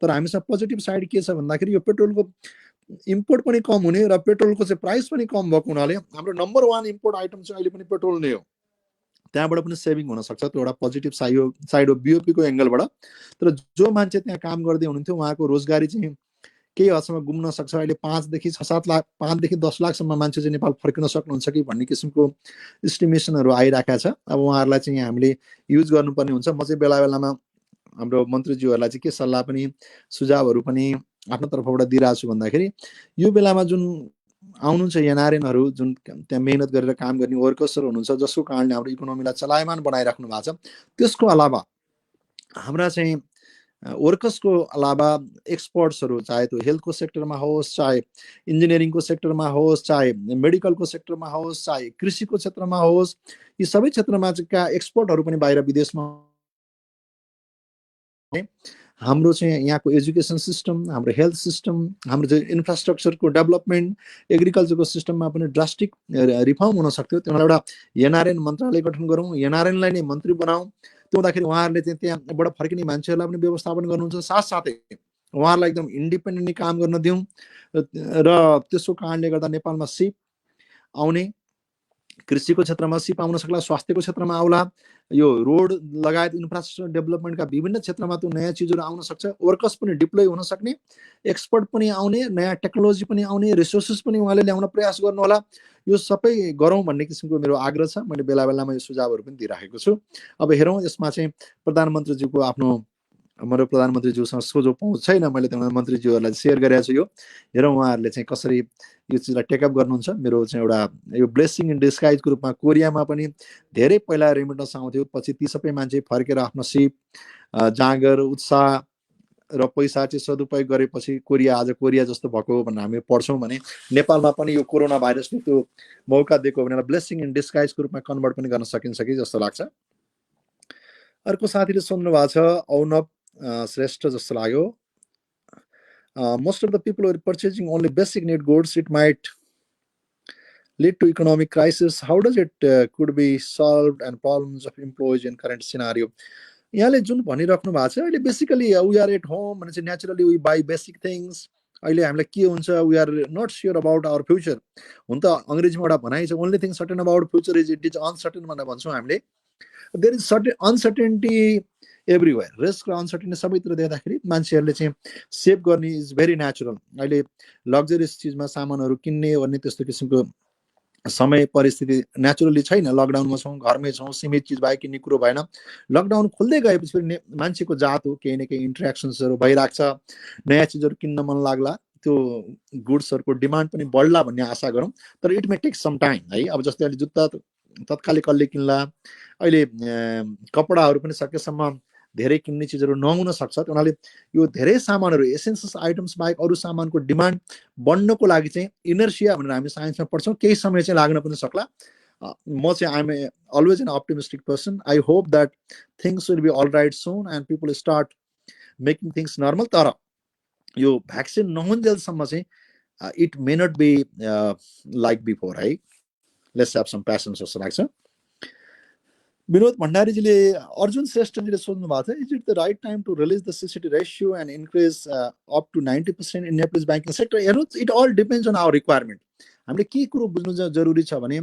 तर हामीसँग पोजिटिभ साइड के छ भन्दाखेरि यो पेट्रोलको इम्पोर्ट पनि कम हुने र पेट्रोलको चाहिँ प्राइस पनि कम भएको हुनाले हाम्रो नम्बर 1 इम्पोर्ट आइटम चाहिँ अहिले पनि पेट्रोल नै हो। त्यहाँबाट पनि सेभिङ हुनसक्छ। त्यो एउटा पोजिटिभ साइड हो बिओपीको एङ्गलबाट। तर जो मान्छे त्यहाँ काम गर्दै हुनुहुन्थ्यो उहाँको रोजगारी चाहिँ केही हदसम्म गुम्न सक्छ। अहिले 5 देखि 6-7 लाख, 5 देखि 10 लाखसम्म मान्छे चाहिँ नेपाल फर्किन सक्नुहुन्छ कि भन्ने किसिमको इस्टिमेसनहरू आइरहेको छ। अब उहाँहरूलाई चाहिँ हामीले युज गर्नुपर्ने हुन्छ। म चाहिँ बेला बेलामा हाम्रो मन्त्रीज्यूहरूलाई चाहिँ के सल्लाह पनि सुझावहरू पनि आफ्नो तर्फबाट दिइरहेको छु भन्दाखेरि यो बेलामा जुन आउनुहुन्छ एनआरएनहरू, जुन त्यहाँ मेहनत गरेर काम गर्ने वर्कर्सहरू हुनुहुन्छ, जसको कारणले हाम्रो इकोनोमीलाई चलायमान बनाइराख्नु भएको छ, त्यसको अलावा हाम्रा चाहिँ वर्कर्सको अलावा एक्सपर्ट्सहरू चाहे त्यो हेल्थको सेक्टरमा होस्, चाहे इन्जिनियरिङको सेक्टरमा होस्, चाहे मेडिकलको सेक्टरमा होस्, चाहे कृषिको क्षेत्रमा होस्, यी सबै क्षेत्रमा का एक्सपर्टहरू पनि बाहिर विदेशमा हाम्रो चाहिँ यहाँको एजुकेसन सिस्टम, हाम्रो हेल्थ सिस्टम, हाम्रो चाहिँ इन्फ्रास्ट्रक्चरको डेभलपमेन्ट, एग्रिकल्चरको सिस्टममा पनि ड्रास्टिक रिफर्म हुन सक्थ्यो। त्यसमा एउटा एनआरएन मन्त्रालय गठन गरौँ, एनआरएनलाई नै मन्त्री बनाऊ। त्यो हुँदाखेरि उहाँहरूले चाहिँ त्यहाँबाट फर्किने मान्छेहरूलाई पनि व्यवस्थापन गर्नुहुन्छ, साथसाथै उहाँहरूलाई एकदम इन्डिपेन्डेन्टली काम गर्न दिउँ। र त्यसको कारणले गर्दा नेपालमा सिप आउने, कृषिको क्षेत्रमा सिप आउन सक्ला, स्वास्थ्यको क्षेत्रमा आउला, यो रोड लगायत इन्फ्रास्ट्रक्चर डेभलपमेन्टका विभिन्न क्षेत्रमा त्यो नयाँ चिजहरू आउन सक्छ। वर्कर्स पनि डिप्लोय हुन सक्ने, एक्सपर्ट पनि आउने, नयाँ टेक्नोलोजी पनि आउने, रिसोर्सेस पनि उहाँले ल्याउन प्रयास गर्नुहोला। यो सबै गरौँ भन्ने किसिमको मेरो आग्रह छ। मैले बेला बेलामा यो सुझावहरू पनि दिइराखेको छु। अब हेरौँ यसमा चाहिँ प्रधानमन्त्रीज्यूको आफ्नो हाम्रो प्रधानमन्त्रीज्यूसँग सोझो पहुँच छैन, मैले त्यहाँ मन्त्रीज्यूहरूलाई सेयर गरेको छु। यो हेरौँ उहाँहरूले चाहिँ कसरी यो चिजलाई टेकअप गर्नुहुन्छ। मेरो चाहिँ एउटा यो ब्लेसिङ इन डिस्गाइजको रूपमा कोरियामा पनि धेरै पहिला रेमिटेन्स आउँथ्यो, पछि ती सबै मान्छे फर्केर आफ्नो सिप, जाँगर, उत्साह र पैसा चाहिँ सदुपयोग गरेपछि कोरिया आज कोरिया जस्तो भएको हो भनेर हामी पढ्छौँ भने नेपालमा पनि यो कोरोना भाइरसले त्यो मौका दिएको भनेर ब्लेसिङ इन डिस्गाइजको रूपमा कन्भर्ट पनि गर्न सकिन्छ कि जस्तो लाग्छ। अर्को साथीले सोध्नु भएको छ, औनव श्रेष्ठ जस्तो लाग्यो। Most of the people who are purchasing only basic need goods, it might lead to economic crisis. How does it could be solved and problems of employees in current scenario? यहाँले जुन भनिराख्नु भएको छ, अहिले basically we are at home भने चाहिँ naturally we buy basic things. अहिले हामीलाई के हुन्छ, we are not sure about our future. हुन त अङ्ग्रेजीमा एउटा भनाइ छ, only thing certain about future is it is uncertain भनेर भन्छौँ हामीले। There is certain uncertainty everywhere. Risk र अनसर्टेनिटी सबैतिर देख्दाखेरि मान्छेहरूले चाहिँ सेभ गर्ने इज भेरी नेचुरल। अहिले लग्जरियस चिजमा सामानहरू किन्ने भन्ने त्यस्तो किसिमको समय परिस्थिति नेचुरली छैन। लकडाउनमा छौँ, घरमै छौँ, सीमित चिज बाहेक किन्ने कुरो भएन। लकडाउन खोल्दै गएपछि फेरि मान्छेको जात हो, केही न केही इन्ट्रेक्सन्सहरू भइरहेको छ, नयाँ चिजहरू किन्न मन लाग्ला, त्यो गुड्सहरूको डिमान्ड पनि बढ्ला भन्ने आशा गरौँ। तर it may take some time है। अब जस्तै अहिले जुत्ता तत्कालै कसले किन्ला, अहिले कपडाहरू पनि सकेसम्म धेरै किन्ने चिजहरू नहुन सक्छ। त्यो हुनाले यो धेरै सामानहरू एसेन्सियस आइटम्स बाहेक अरू सामानको डिमान्ड बढ्नको लागि चाहिँ इनर्सिया भनेर हामी साइन्समा पढ्छौँ, केही समय चाहिँ लाग्न पनि सक्ला। म चाहिँ I'm always an optimistic person. I hope that things will be all right soon and people start making things normal. तर यो भ्याक्सिन नहुन्जेलसम्म चाहिँ it may not be like before है। लेट्स ह्याभ सम प्यासन्स जस्तो लाग्छ। विनोद भण्डारीजीले, अर्जुन श्रेष्ठजीले सोध्नु भएको छ, is it the right time to release the CCD ratio and increase up to 90% in Nepalese banking sector? हेर्नु, it all depends on our requirement. हामीले के कुरो बुझ्नु जरुरी छ भने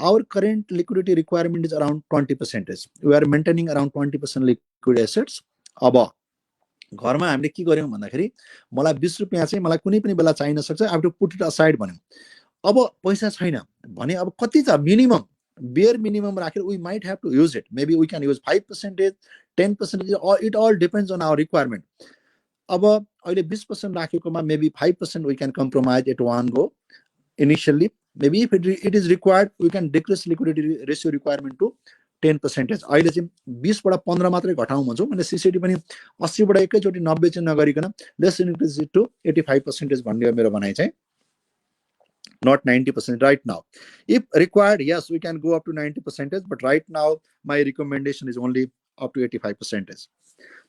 our current liquidity requirement is around 20%। We are maintaining around 20% liquid assets. अब घरमा हामीले के गर्यौँ भन्दाखेरि मलाई 20 रुपियाँ चाहिँ मलाई कुनै पनि बेला चाहिन सक्छ, I have to put it aside भन्यौँ। अब पैसा छैन भने अब कति छ मिनिमम, बेयर मिनिमम राखेर we might have to use it. Maybe we can use 5%, 10%, it all depends on our requirement. अब अहिले 20% राखेकोमा maybe 5% we can compromise at one go initially. Maybe if it is required we can decrease liquidity ratio requirement to 10%। अहिले चाहिँ 20बाट 15 मात्रै घटाउँ भन्छौँ। मैले CCD पनि 80बाट एकैचोटि 90 चाहिँ नगरिकन लेट्स इन्क्रिज इट टु 85% भन्ने मेरो भनाइ चाहिँ, not 90% right now. If required, yes, we can go up to 90%, but right now my recommendation is only up to 85%.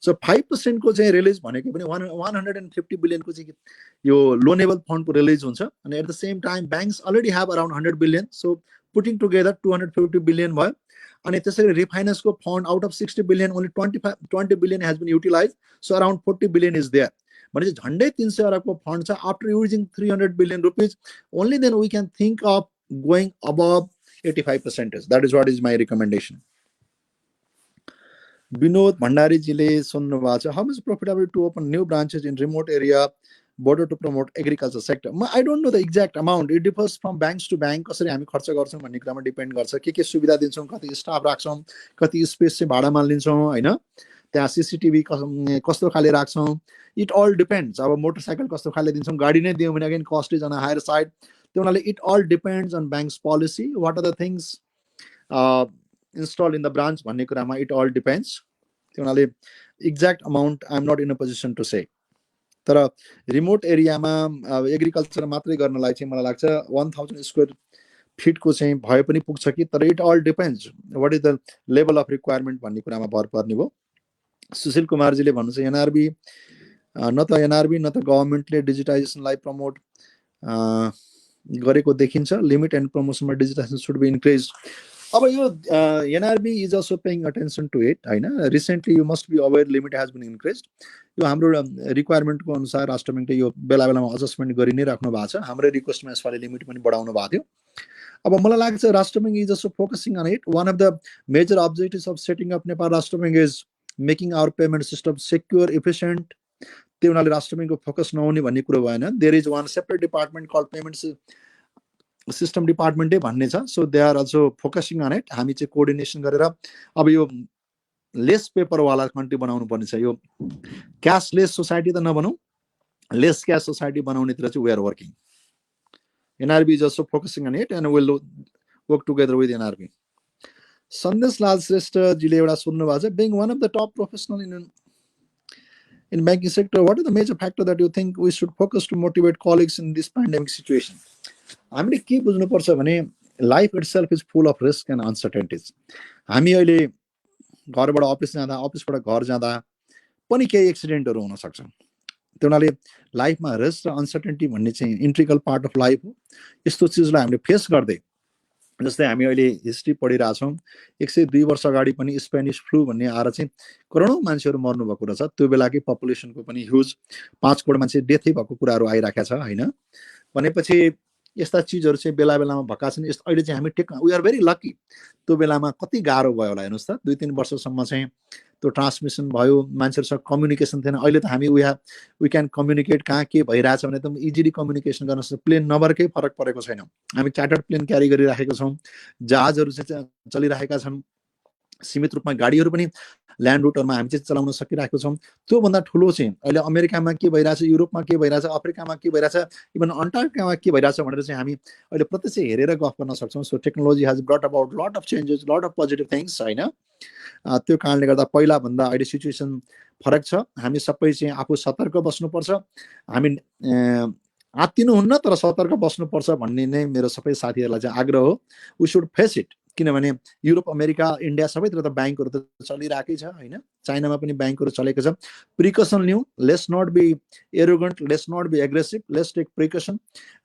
So 5% को चाहिँ रिलिज भनेको पनि 150 billion को चाहिँ यो लोनेबल फन्डको रिलिज हुन्छ। अनि at the same time banks already have around 100 billion, so putting together 250 billion भयो। अनि त्यसरी रिफाइनेन्सको fund out of 60 billion only 20 billion has been utilise, so around 40 billion is there. भनेपछि झन्डै 300 अरबको फन्ड छ। After using 300 billion rupees, only then we can think of going above 85%. That is what is my recommendation. Vinod भण्डारीजीले सोध्नु भएको छ, how much profitable to open new branches in remote area border to promote agriculture sector? I don't know the exact amount. It differs from banks to bank. कसरी हामी खर्च गर्छौँ भन्ने कुरामा डिपेन्ड गर्छ। के सुविधा दिन्छौँ, कति स्टाफ राख्छौँ, कति स्पेस चाहिँ भाडामा लिन्छौँ होइन, त्यहाँ सिसिटिभी कस्तो खाले राख्छौँ, इट अल डिपेन्ड्स। अब मोटरसाइकल कस्तो खाले दिन्छौँ, गाडी नै दियौँ भने again cost is on higher side. त्यो हुनाले it all depends on banks policy, what are the things install in the branch भन्ने कुरामा इट अल डिपेन्ड्स। त्यो हुनाले exact amount I am not in a position to say. तर remote एरियामा agriculture मात्रै गर्नलाई चाहिँ मलाई लाग्छ 1000 स्क्वायर फिटको चाहिँ भए पनि पुग्छ कि, तर it all depends what is the level of requirement भन्ने कुरामा भर पर्ने भयो। सुशील कुमारजीले भन्नुहुन्छ एनआरबी न त एनआरबी न त गभर्मेन्टले डिजिटाइजेसनलाई प्रमोट गरेको देखिन्छ। लिमिट एन्ड प्रमोसनमा डिजिटाइजेसन सुड बी इन्क्रिज। अब यो NRB is also paying attention to it होइन। Recently you must be aware limit has been increase. यो हाम्रो रिक्वायरमेन्टको अनुसार राष्ट्र ब्याङ्कले यो बेला बेलामा एडजस्टमेन्ट गरि नै राख्नु भएको छ। हाम्रो रिक्वेस्टमा यसपालि लिमिट पनि बढाउनु भएको थियो। अब मलाई लाग्छ Rastra Bank is also focusing on it. One of the major objectives of setting up Nepal Rastra Bank is making our payment system secure efficient. त्यो हुनाले राष्ट्र ब्याङ्कको फोकस नहुने भन्ने कुरो भएन। There is one separate department call payment system डिपार्टमेन्टै भन्ने छ। So they are also focusing on it. हामी चाहिँ कोअर्डिनेसन गरेर अब यो लेस पेपरवाला कन्ट्री बनाउनु पर्ने छ। यो क्यासलेस सोसाइटी त नबनाऊ, लेस क्यास सोसाइटी बनाउनेतिर चाहिँ we are working. NRB is also focusing on it and will work together with NRB. Sandesh Lal श्रेष्ठजीले एउटा सोध्नु भएको छ, being one of the top professional in banking sector, what is the major factor that you think we should focus to motivate colleagues in this pandemic situation? हामीले के बुझ्नुपर्छ भने life itself is full of risk and uncertainties. हामी अहिले घरबाट office जाँदा, अफिसबाट घर जाँदा पनि केही एक्सिडेन्टहरू हुन सक्छ। त्यो हुनाले लाइफमा रिस्क र अनसर्टेनिटी भन्ने चाहिँ इन्ट्रिकल पार्ट अफ लाइफ हो। यस्तो चिजलाई हामीले फेस गर्दै, जस्तै हामी अहिले हिस्ट्री पढिरहेछौँ, 102 वर्ष अगाडि पनि स्पेनिस फ्लू भन्ने आएर चाहिँ करोडौँ मान्छेहरू मर्नुभएको रहेछ। त्यो बेलाकै पपुलेसनको पनि ह्युज 5 करोड मान्छे डेथै भएको कुराहरू आइराखेको छ होइन। भनेपछि यस्ता चिजहरू चाहिँ बेला बेलामा भएका छन्। अहिले चाहिँ हामी वी आर भेरी लकी। त्यो बेलामा कति गाह्रो भयो होला हेर्नुहोस् त। 2-3 वर्षसम्म चाहिँ त्यो ट्रान्समिसन भयो, मान्छेहरूसँग कम्युनिकेसन थिएन। अहिले त हामी वी क्यान कम्युनिकेट, कहाँ के भइरहेछ भने एकदम इजिली कम्युनिकेसन गर्न सक्छ। प्लेन नम्बरकै फरक परेको छैन। हामी चार्टर्ड प्लेन क्यारी गरिराखेका छौँ, जहाजहरू चाहिँ चलिरहेका छन्, सीमित रूपमा गाडीहरू पनि ल्यान्ड रुटहरूमा हामी चाहिँ चलाउन सकिरहेको छौँ। त्योभन्दा ठुलो चाहिँ अहिले अमेरिकामा के भइरहेछ, युरोपमा के भइरहेछ, अफ्रिकामा के भइरहेछ, इभन अन्टार्क्टिकामा के भइरहेछ भनेर चाहिँ हामी अहिले प्रत्यक्ष हेरेर गफ गर्न सक्छौँ। So technology has brought about lot of changes, lot of positive things होइन। त्यो कारणले गर्दा पहिलाभन्दा अहिले सिचुएसन फरक छ। हामी सबै चाहिँ आफू सतर्क बस्नुपर्छ। हामी आत्तिनुहुन्न तर सतर्क बस्नुपर्छ भन्ने नै मेरो सबै साथीहरूलाई चाहिँ आग्रह हो। We should face it. किनभने युरोप, अमेरिका, इन्डिया सबैतिर त ब्याङ्कहरू त चलिरहेकै छ होइन। चाइनामा पनि ब्याङ्कहरू चलेको छ। प्रिकसन लिउँ, let's not be arrogant, let's not be aggressive, let's take precaution.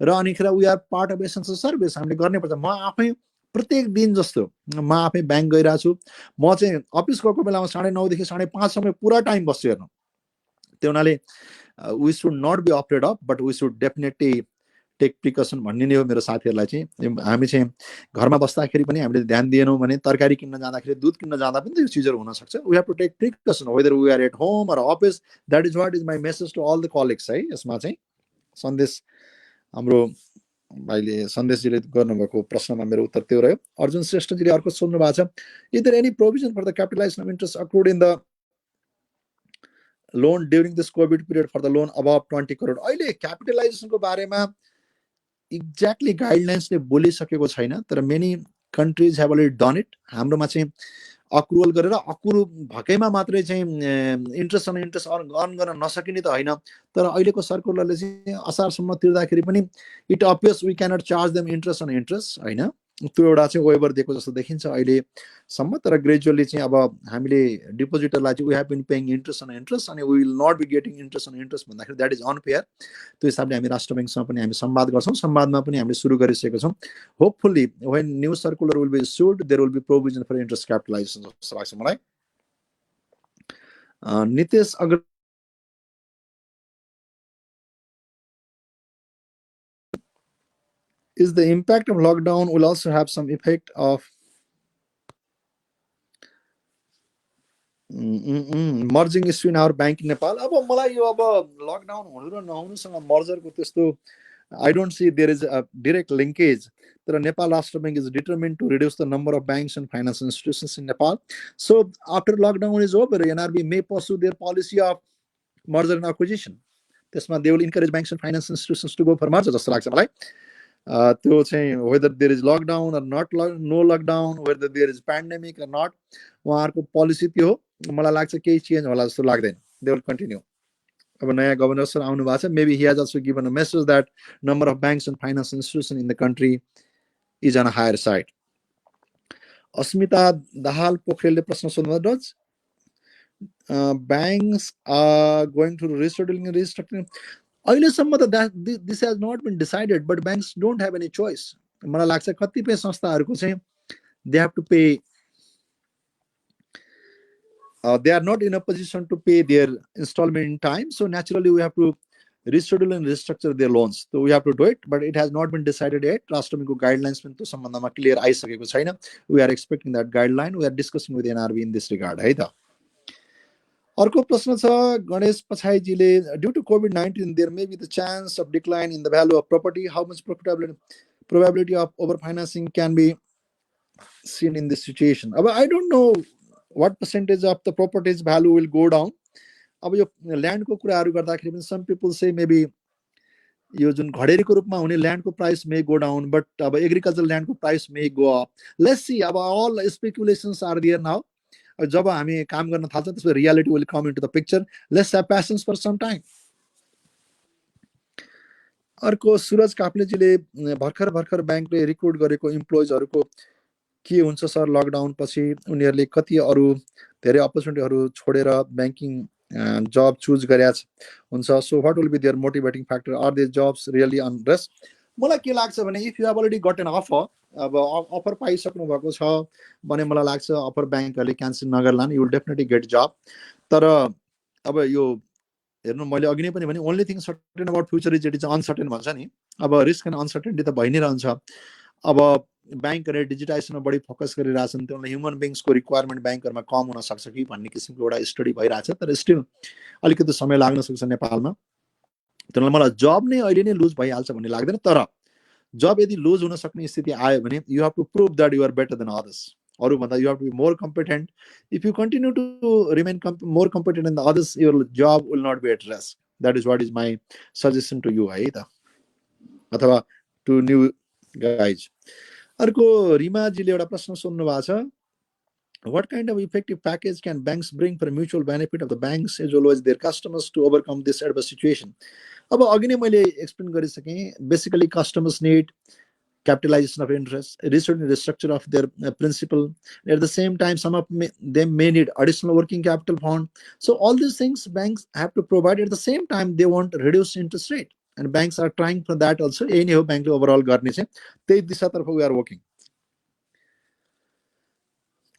र अनिखेर we are part of essential service, हामीले गर्नै पर्छ। म आफै प्रत्येक दिन जस्तो म आफै ब्याङ्क गइरहेको छु। म चाहिँ अफिस गएको बेलामा 9:30 देखि 5:30 सम्म पुरा टाइम बस्छु हेर्नु। त्यो हुनाले we should not be afraid of, but we should definitely take precaution भन्ने नै हो मेरो साथीहरूलाई चाहिँ। हामी चाहिँ घरमा बस्दाखेरि पनि हामीले ध्यान दिएनौँ भने तरकारी किन्न जाँदाखेरि, दुध किन्न जाँदा पनि त्यो चिजहरू हुनसक्छ। We have to take precaution whether we are at home or office. That is what is my message to all the colleagues है। यसमा चाहिँ सन्देश हाम्रो भाइले सन्देशजीले गर्नुभएको प्रश्नमा मेरो उत्तर त्यो रह्यो। अर्जुन श्रेष्ठजीले अर्को सोध्नु भएको छ, is there any provision for the capitalization of interest accrued in the loan during this COVID period for the loan above 20 crore? अहिले क्यापिटलाइजेसनको बारेमा एक्ज्याक्टली गाइडलाइन्सले बोलिसकेको छैन, तर many countries have already done it. हाम्रोमा चाहिँ अक्रुवल गरेर अक्रुव भएकैमा मात्रै चाहिँ इन्ट्रेस्ट अन इन्ट्रेस्ट अर्न गर्न नसकिने त होइन, तर अहिलेको सर्कुलरले चाहिँ असारसम्म तिर्दाखेरि पनि it appears we cannot charge them interest on interest होइन। त्यो एउटा चाहिँ वेबर दिएको जस्तो देखिन्छ अहिलेसम्म। तर ग्रेजुअली चाहिँ अब हामीले डिपोजिटरलाई चाहिँ we have been paying interest on interest अनि we will not be getting interest on interest भन्दाखेरि द्याट इज अनफेयर। त्यो हिसाबले हामी राष्ट्र ब्याङ्कसँग पनि हामी संवाद गर्छौँ। संवादमा पनि हामीले सुरु गरिसकेका छौँ। Hopefully when new circular will be issued there will be provision for interest capitalization जस्तो लाग्छ मलाई। नितेश अग्र is the impact of lockdown will also have some effect of merging issue in our bank in Nepal? अब मलाई यो अब lockdown हुनु र नहुनुसँग मर्जरको त्यस्तो I don't see there is a direct linkage. तर नेपाल राष्ट्र bank is determined to reduce the number of banks and financial institutions in Nepal. So after lockdown is over, NRB may pursue their policy of merger and acquisition. त्यसमा they will encourage banks and financial institutions to go for merger जस्तो लाग्छ मलाई। त्यो चाहिँ whether there is lockdown or not, no lockdown, whether there is pandemic or not, उहाँहरूको policy त्यो हो। मलाई लाग्छ केही चेन्ज होला जस्तो लाग्दैन, दे विल कन्टिन्यू। अब नयाँ गभर्नर सर आउनु भएको छ, maybe he has also given a message that number of banks and finance institution in the country is on higher side. Asmita Dahal पोखरेलले प्रश्न सोध्नु, does banks are going to restructuring restructuring, अहिलेसम्म त this has not been decided, but banks don't have any choice. मलाई लाग्छ कतिपय संस्थाहरूको चाहिँ they have to pay, they are not in a position to pay their installment in time, so naturally we have to reschedule and restructure their loans. So we have to do it, but it has not been decided yet. राष्ट्रको guidelines पनि त्यो सम्बन्धमा clear आइसकेको छैन. We are expecting that guideline. We are discussing with NRB in this regard है त। अर्को प्रश्न छ Ganesh पछाईजीले, due to COVID-19 there may be the chance of decline in the value of property. How much probability of overfinancing can be seen in this situation? अब I don't know what percentage of the property's value will go down. अब यो ल्यान्डको कुराहरू गर्दाखेरि पनि some people say maybe यो जुन घडेरीको रूपमा हुने ल्यान्डको price may go down, but अब एग्रिकल्चर ल्यान्डको price may go up. Let's see, अब all speculations are there now. जब हामी काम गर्न थाल्छौँ त्यसपछि reality will come into the picture. Let's have patience for some time. अर्को सुरज काप्लेजीले, भर्खर ब्याङ्कले रिक्रुट गरेको इम्प्लोइजहरूको के हुन्छ सर लकडाउन पछि उनीहरूले कति अरू धेरै अपर्च्युनिटीहरू छोडेर ब्याङ्किङ जब चुज गरेका हुन्छ, so what will be there motivating factor, are there jobs really on risk? मलाई के लाग्छ भने if you have already got an offer, अब अफर पाइसक्नु भएको छ भने मलाई लाग्छ अफर ब्याङ्कहरूले क्यान्सल नगर्लान्, you will definitely get job. तर अब यो हेर्नु, मैले अघि नै पनि भने only thing certain about future is it is uncertain भन्छ नि, अब रिस्क एन्ड अनसर्टेनिटी त भइ नै रहन्छ। अब ब्याङ्कहरूले डिजिटाइजेसनमा बढी फोकस गरिरहेछन्, त्यसले ह्युमन बिङ्सको रिक्वायरमेन्ट ब्याङ्कहरूमा कम हुन सक्छ कि भन्ने किसिमको एउटा स्टडी भइरहेछ, तर स्टिल अलिकति समय लाग्न सक्छ नेपालमा। त्यसले मलाई जब नै अहिले नै लुज भइहाल्छ भन्ने लाग्दैन, तर जब यदि लुज हुन सक्ने स्थिति आयो भने you have to prove that you are better than others, अरूभन्दा you have to be more competent. If you continue to remain more competent than the others, your job will not be at risk. That is what is my suggestion to you है त, अथवा to new guys. अर्को रिमाजीले एउटा प्रश्न सोध्नु भएको छ, what kind of effective package can banks bring for mutual benefit of the banks as well as their customers to overcome this adverse situation? अब अघि नै मैले एक्सप्लेन गरिसकेँ, basically customers need capitalization of interest, restructure of their principal. At the same time, some of them may need additional working capital fund. So all these things banks have to provide. At the same time, they want reduced interest rate, and banks are trying for that also. Anyhow, bank overall गर्ने चाहिँ त्यही दिशातर्फ we are working.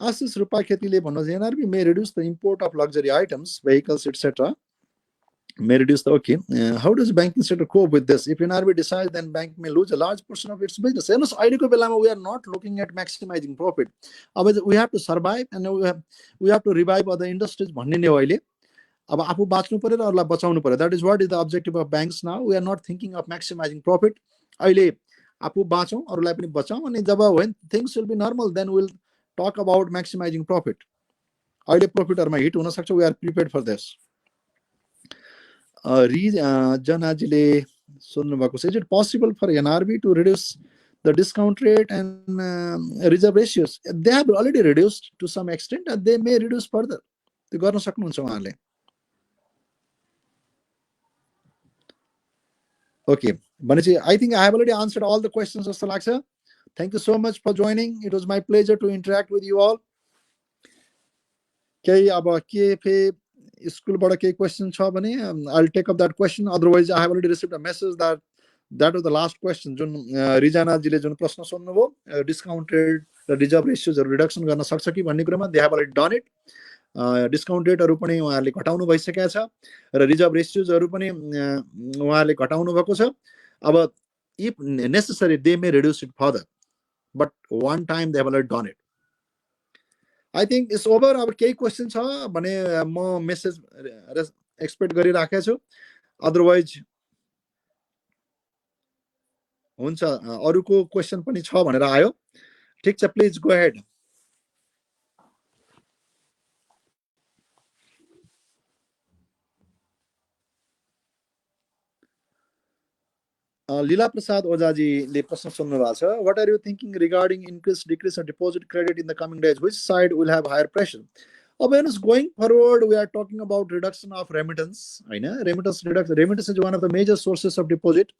आशिष रूपा खेतीले भन्नुहुन्छ, NRB may reduce the import of luxury items, vehicles, etc. May reduce the, okay. How does banking sector cope with this? If NRB decides, then bank may lose a large portion of its business. हेर्नुहोस्, अहिलेको बेलामा we are not looking at maximizing profit. अब we have to survive and we have to revive other industries भन्ने नै हो अहिले। अब आफू बाँच्नु पर्यो र अरूलाई बचाउनु पर्यो। That is what is the objective of banks now. We are not thinking of maximizing profit. अहिले आफू बाँचौँ, अरूलाई पनि बचाउँ, अनि जब when things will be normal, then we'll talk about maximizing profit. अहिले प्रॉफिटहरुमा हिट हुन सक्छ, we are prepared for this. जनाजीले सोध्नु भएको छ, is it possible for NRB to reduce the discount rate and reserve ratios? They have already reduced to some extent and they may reduce further. त्यो गर्न सक्नुहुन्छ उहाँले। Okay, भनेपछि I think I have already answered all the questions जस्तो लाग्छ. Thank you so much for joining. It was my pleasure to interact with you all. केही अब के स्कुलबाट केही क्वेसन छ भने I'll take up that question. Otherwise, I have already received a message that was the last question. जुन रिजानाजीले जुन प्रश्न सोध्नुभयो, डिस्काउन्ट रेट र रिजर्भ रेशियोजहरु रिडक्सन गर्न सक्छ कि भन्ने कुरामा they have already done it. Discount रेटहरु पनि उहाँहरूले घटाउनु भइसकेको छ र रिजर्भ रेशियोजहरु पनि उहाँहरूले घटाउनु भएको छ। अब if necessary they may reduce it further, but one time they have already done it. I think it's over. अब केही क्वेसन छ भने म मेसेज एक्सपेक्ट गरिराखेको छु, अदरवाइज हुन्छ। अरूको क्वेसन पनि छ भनेर आयो, ठीक छ, प्लिज गो अहेड। लीला प्रसाद ओझाजीले प्रश्न सोध्नु भएको छ, what are you thinking regarding increase decrease of deposit credit in the coming days? Which side will have higher pressure? अब हेर्नुहोस् going forward we are talking about reduction of remittance होइन remittance is one of the major sources of deposit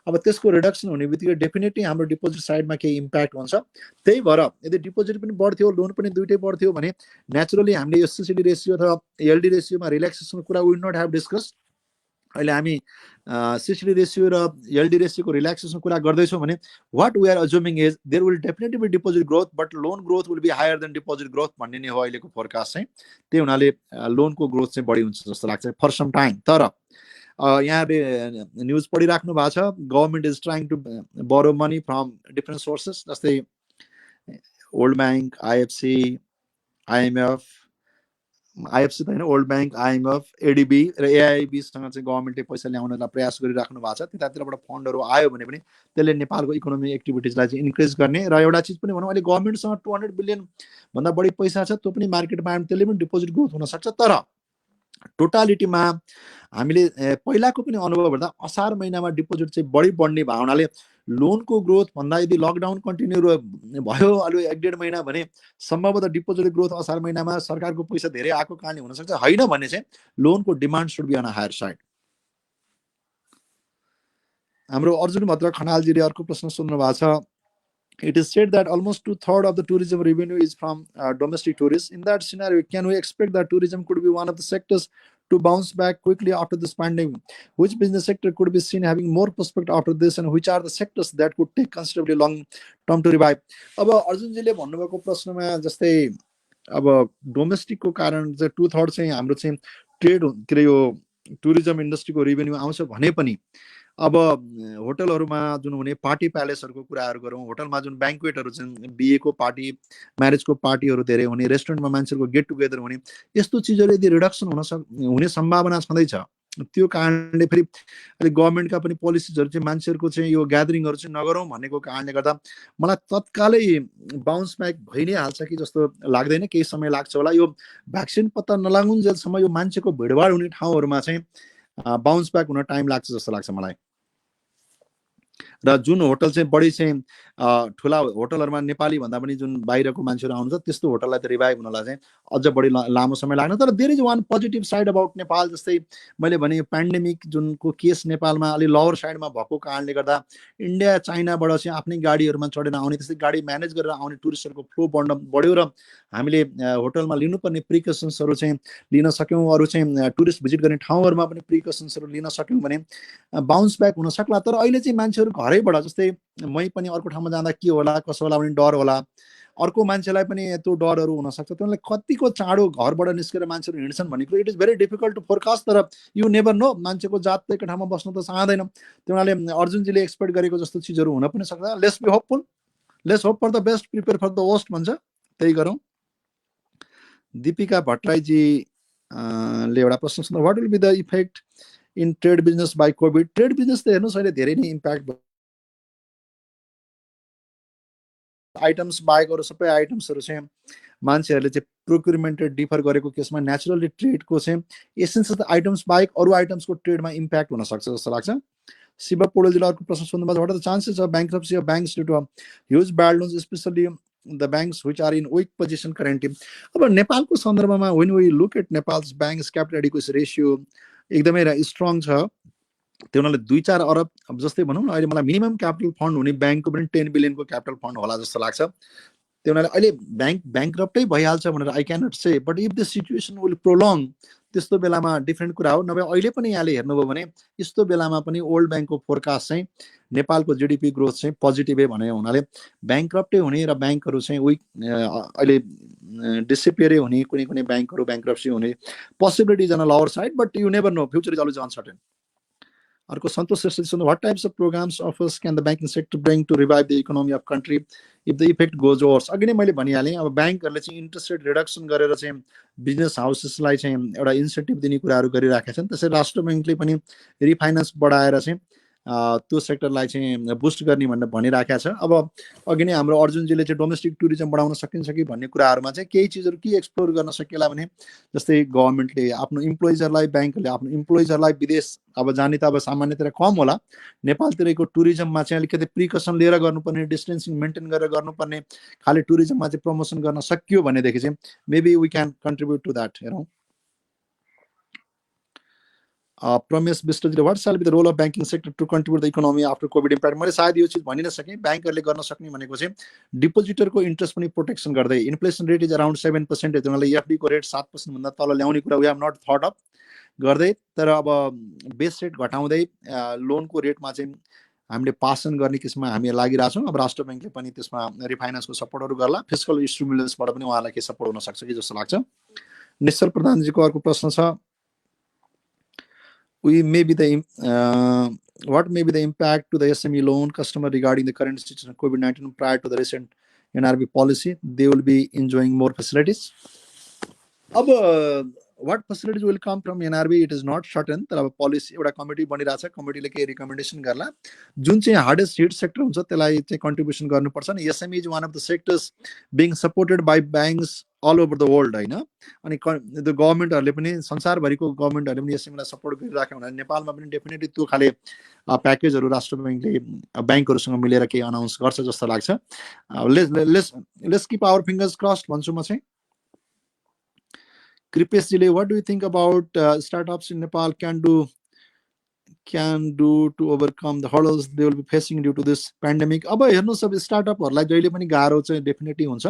अब त्यसको reduction हुने बित्तिकै definitely हाम्रो deposit साइडमा केही इम्प्याक्ट हुन्छ त्यही भएर यदि डिपोजिट पनि बढ्थ्यो लोन पनि दुइटै बढ्थ्यो भने नेचुरली हामीले यो सिसिडी रेसियो अथवा एलडी रेसियोमा रिल्याक्सेसनको कुरा विल नट ह्याभ डिस्कस अहिले हामी सिसिडी रेसियो र एलडी रेसियोको रिल्याक्सेसनको कुरा गर्दैछौँ भने what we are assuming is there will definitely be deposit growth but loan growth will be higher than deposit growth भन्ने नै हो अहिलेको फोरकास्ट चाहिँ त्यही हुनाले लोनको ग्रोथ चाहिँ बढी हुन्छ जस्तो लाग्छ फर सम टाइम तर यहाँले न्युज पढिराख्नु भएको छ गभर्मेन्ट इज ट्राइङ टु बरो मनी फ्रम डिफ्रेन्ट सोर्सेस जस्तै old bank IFC IMF IFC त होइन ओल्ड ब्याङ्क आइएमएफ एडिबी र एआइबीसँग चाहिँ गभर्मेन्टले पैसा ल्याउनलाई प्रयास गरिराख्नु भएको छ त्यतातिरबाट फन्डहरू आयो भने पनि त्यसले नेपालको इकोनोमिक एक्टिभिटिजलाई चाहिँ इन्क्रिज गर्ने र एउटा चिज पनि भनौँ अहिले गभर्मेन्टसँग 200 बिलियन भन्दा बढी पैसा छ त्यो पनि मार्केटमा आयो त्यसले पनि डिपोजिट ग्रोथ हुनसक्छ तर टोटालिटीमा हामीले पहिलाको पनि अनुभव हेर्दा असार महिनामा डिपोजिट चाहिँ बढी बढ्ने भावनाले लोनको ग्रोथ भन्दा यदि लकडाउन कन्टिन्यू भयो अलि 1.5 महिना भने सम्भवतः डिपोजिट ग्रोथ असार महिनामा सरकारको पैसा धेरै आएको कारणले हुनसक्छ होइन भने चाहिँ लोनको demand should be on higher side हाम्रो अर्जुन भद्र खनालजीले अर्को प्रश्न सोध्नु भएको छ It is said that almost 2/3 of the tourism revenue is from domestic tourists. In that scenario, can we expect that tourism could be one of the sectors to bounce back quickly after this pandemic? Which business sector could be seen having more prospect after this, and which are the sectors that could take considerably long term to revive? अब अर्जुनजीले भन्नुभएको प्रश्नमा जस्तै अब डोमेस्टिकको कारण चाहिँ 2/3 चाहिँ हाम्रो चाहिँ ट्रेड के अरे यो टुरिज्म इन्डस्ट्रीको रेभेन्यू आउँछ भने पनि अब होटलहरूमा जुन हुने पार्टी प्यालेसहरूको कुराहरू गरौँ होटलमा जुन ब्याङ्क्वेटहरू छन् बिहेको पार्टी म्यारेजको पार्टीहरू धेरै हुने रेस्टुरेन्टमा मान्छेहरूको गेट टुगेदर हुने यस्तो चिजहरू यदि रिडक्सन हुने सम्भावना छँदैछ त्यो कारणले फेरि अहिले गभर्मेन्टका पनि पोलिसिजहरू चाहिँ मान्छेहरूको चाहिँ यो ग्यादरिङहरू चाहिँ नगरौँ भनेको कारणले गर्दा मलाई तत्कालै बााउन्स ब्याक भइ नै हाल्छ कि जस्तो लाग्दैन केही समय लाग्छ होला यो भ्याक्सिन पत्ता नलागुन्जेलसम्म यो मान्छेको भिडभाड हुने ठाउँहरूमा चाहिँ बााउन्स ब्याक हुन टाइम लाग्छ जस्तो लाग्छ मलाई र जुन होटल चाहिँ बढी चाहिँ ठुला होटलहरूमा नेपाली भन्दा पनि जुन बाहिरको मान्छेहरू आउनुहुन्छ त्यस्तो होटललाई त रिभाइभ हुनलाई चाहिँ अझ बढी लामो समय लाग्न तर there is one positive side about Nepal जस्तै मैले भने पेन्डेमिक जुनको केस नेपालमा अलि लोवर साइडमा भएको कारणले गर्दा इन्डिया चाइनाबाट चाहिँ आफ्नै गाडीहरूमा चढेर आउने त्यस्तै गाडी म्यानेज गरेर आउने टुरिस्टहरूको फ्लो बढ्यो र हामीले होटलमा लिनुपर्ने प्रिकसन्सहरू चाहिँ लिन सक्यौँ अरू चाहिँ टुरिस्ट भिजिट गर्ने ठाउँहरूमा पनि प्रिकसन्सहरू लिन सक्यौँ भने बााउन्स ब्याक हुन सक्ला तर अहिले चाहिँ मान्छेहरू घरैबाट जस्तै मै पनि अर्को ठाउँमा जाँदा के होला कसो होला भने डर होला अर्को मान्छेलाई पनि त्यो डरहरू हुनसक्छ त्यसले कतिको चाँडो घरबाट निस्केर मान्छेहरू हिँड्छन् भन्ने कुरो it is very difficult to forecast तर यु नेभर नो मान्छेको जात एक ठाउँमा बस्नु त चाहँदैन त्यो हुनाले अर्जुनजीले एक्सपेक्ट गरेको जस्तो चिजहरू हुन पनि सक्छ let's be hopeful let's hope for the best prepare for the worst भन्छ त्यही गरौँ दीपिका भट्टराईजी ले एउटा प्रश्न छ what will be the effect in trade business by COVID trade business त हेर्नुहोस् अहिले धेरै नै इम्प्याक्ट आइटम्स बाहेक अरू सबै आइटम्सहरू चाहिँ मान्छेहरूले चाहिँ प्रोक्युरमेन्ट डिफर गरेको केसमा नेचुरली ट्रेडको चाहिँ एसेन्सियल आइटम्स बाहेक अरू आइटम्सको ट्रेडमा इम्प्याक्ट हुनसक्छ जस्तो लाग्छ शिव पौडेलजीले अर्को प्रश्न सोध्नुभएको what are the chances of bankruptcy of banks due to huge bad loans specially the banks which are in weak position currently अब नेपालको सन्दर्भमा when we look at Nepal's banks capital adequacy ratio एकदमै स्ट्रङ छ त्यो हुनाले 2-4 अरब अब जस्तै भनौँ न अहिले मलाई मिनिमम क्यापिटल फन्ड हुने ब्याङ्कको पनि 10 बिलियनको क्यापिटल फन्ड होला जस्तो लाग्छ त्यो हुनाले अहिले ब्याङ्क्रप्टै भइहाल्छ भनेर I can not say but if the situation will prolong त्यस्तो बेलामा डिफ्रेन्ट कुरा हो नभए अहिले पनि यहाँले हेर्नुभयो भने यस्तो बेलामा पनि ओल्ड ब्याङ्कको फोरकास्ट चाहिँ नेपालको जिडिपी ग्रोथ चाहिँ पोजिटिभै भने हुनाले ब्याङ्क्रप्टै हुने र ब्याङ्कहरू चाहिँ विक अहिले डिसिपियरै हुने कुनै कुनै ब्याङ्कहरू ब्याङ्क्रप्सी हुने possibilities on lower side but you never know future is always uncertain अर्को Santosh Shrestha what types of programs offers can the banking sector bring to revive the economy of country if the effect goes worse अघि नै मैले भनिहालेँ अब ब्याङ्कहरूले चाहिँ interest rate reduction गरेर चाहिँ business हाउसेसलाई चाहिँ एउटा इन्सेन्टिभ दिने कुराहरू गरिराखेका छन् त्यसै राष्ट्र ब्याङ्कले पनि रिफाइनेन्स बढाएर चाहिँ त्यो सेक्टरलाई चाहिँ बुस्ट गर्ने भनेर भनिराखेको छ। अब अघि नै हाम्रो अर्जुनजीले चाहिँ डोमेस्टिक टुरिज्म बढाउन सकिन्छ कि भन्ने कुराहरूमा चाहिँ केही चिजहरू के एक्सप्लोर गर्न सकिएला भने जस्तै गभर्मेन्टले आफ्नो इम्प्लोइजहरूलाई, ब्याङ्कले आफ्नो इम्प्लोइजहरूलाई विदेश अब जाने त अब सामान्यतया कम होला, नेपालतिरको टुरिज्ममा चाहिँ अलिकति प्रिकसन लिएर गर्नुपर्ने, डिस्टेन्सिङ मेन्टेन गरेर गर्नुपर्ने, खालि टुरिज्ममा चाहिँ प्रमोसन गर्न सकियो भनेदेखि चाहिँ maybe we can contribute to that हेरौँ। प्रमेश विष्टजीले what shall be the role of banking sector to contribute the economy after COVID impact. मैले सायद यो चिज भनि नै सकेँ। ब्याङ्कहरूले गर्न सक्ने भनेको चाहिँ डिपोजिटरको इन्ट्रेस्ट पनि प्रोटेक्सन गर्दै, इन्फ्लेसन रेट इज अराउन्ड 7%, उनीहरूले एफडीको रेट 7% भन्दा तल ल्याउने कुरा we have not thought of गर्दै, तर अब बेस रेट घटाउँदै लोनको रेटमा चाहिँ हामीले पासन गर्ने किसिममा हामी लागिरहेछौँ। अब राष्ट्र ब्याङ्कले पनि त्यसमा रिफाइनेन्सको सपोर्टहरू गर्ला, फिस्कल स्टिमुलसबाट पनि उहाँलाई केही सपोर्ट हुन सक्छ कि जस्तो लाग्छ। निश्चल प्रधानजीको अर्को प्रश्न छ, what may be the impact to the SME loan customer regarding the current situation of COVID-19 prior to the recent NRB policy? They will be enjoying more facilities. What facilities will come from NRB? It is not certain. तर अब policy एउटा committee बनिरहेछ, कमिटीले केही recommendation गर्ला, जुन चाहिँ hardest hit sector हुन्छ त्यसलाई चाहिँ कन्ट्रिब्युसन गर्नुपर्छ नि। SME is one of the sectors being supported by banks all over the world होइन। अनि त्यो गभर्मेन्टहरूले पनि, संसारभरिको गभर्मेन्टहरूले पनि एसएमईलाई सपोर्ट गरिराख्यो भने नेपालमा पनि डेफिनेटली त्यो खाले प्याकेजहरू राष्ट्र ब्याङ्कले ब्याङ्कहरूसँग मिलेर केही अनाउन्स गर्छ जस्तो लाग्छ। Let's keep our fingers crossed भन्छु म चाहिँ। कृपेशजीले what do you think about startups in Nepal can do to overcome the hurdles they will be facing due to this pandemic? अब हेर्नुहोस्, अब स्टार्टअपहरूलाई जहिले पनि गाह्रो चाहिँ डेफिनेटली हुन्छ,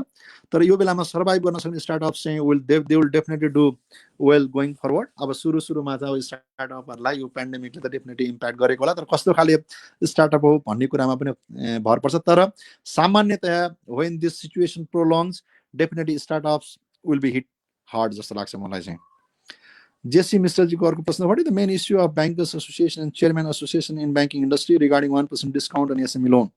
तर यो बेलामा सर्भाइभ गर्न सक्ने स्टार्टअप्स चाहिँ they will definitely do well going forward. अब सुरुमा चाहिँ स्टार्टअपहरूलाई यो पेन्डेमिकले त डेफिनेटली इम्प्याक्ट गरेको होला, तर कस्तो खाले स्टार्टअप हो भन्ने कुरामा पनि भर पर्छ। तर सामान्यतया when this situation prolongs definitely startups will be hit hard जस्तो लाग्छ मलाई चाहिँ। जेसी मिश्रजीको अर्को प्रश्न, what is the main issue of bankers association and chairman association in banking industry regarding 1% discount अनि एसएमई लोन?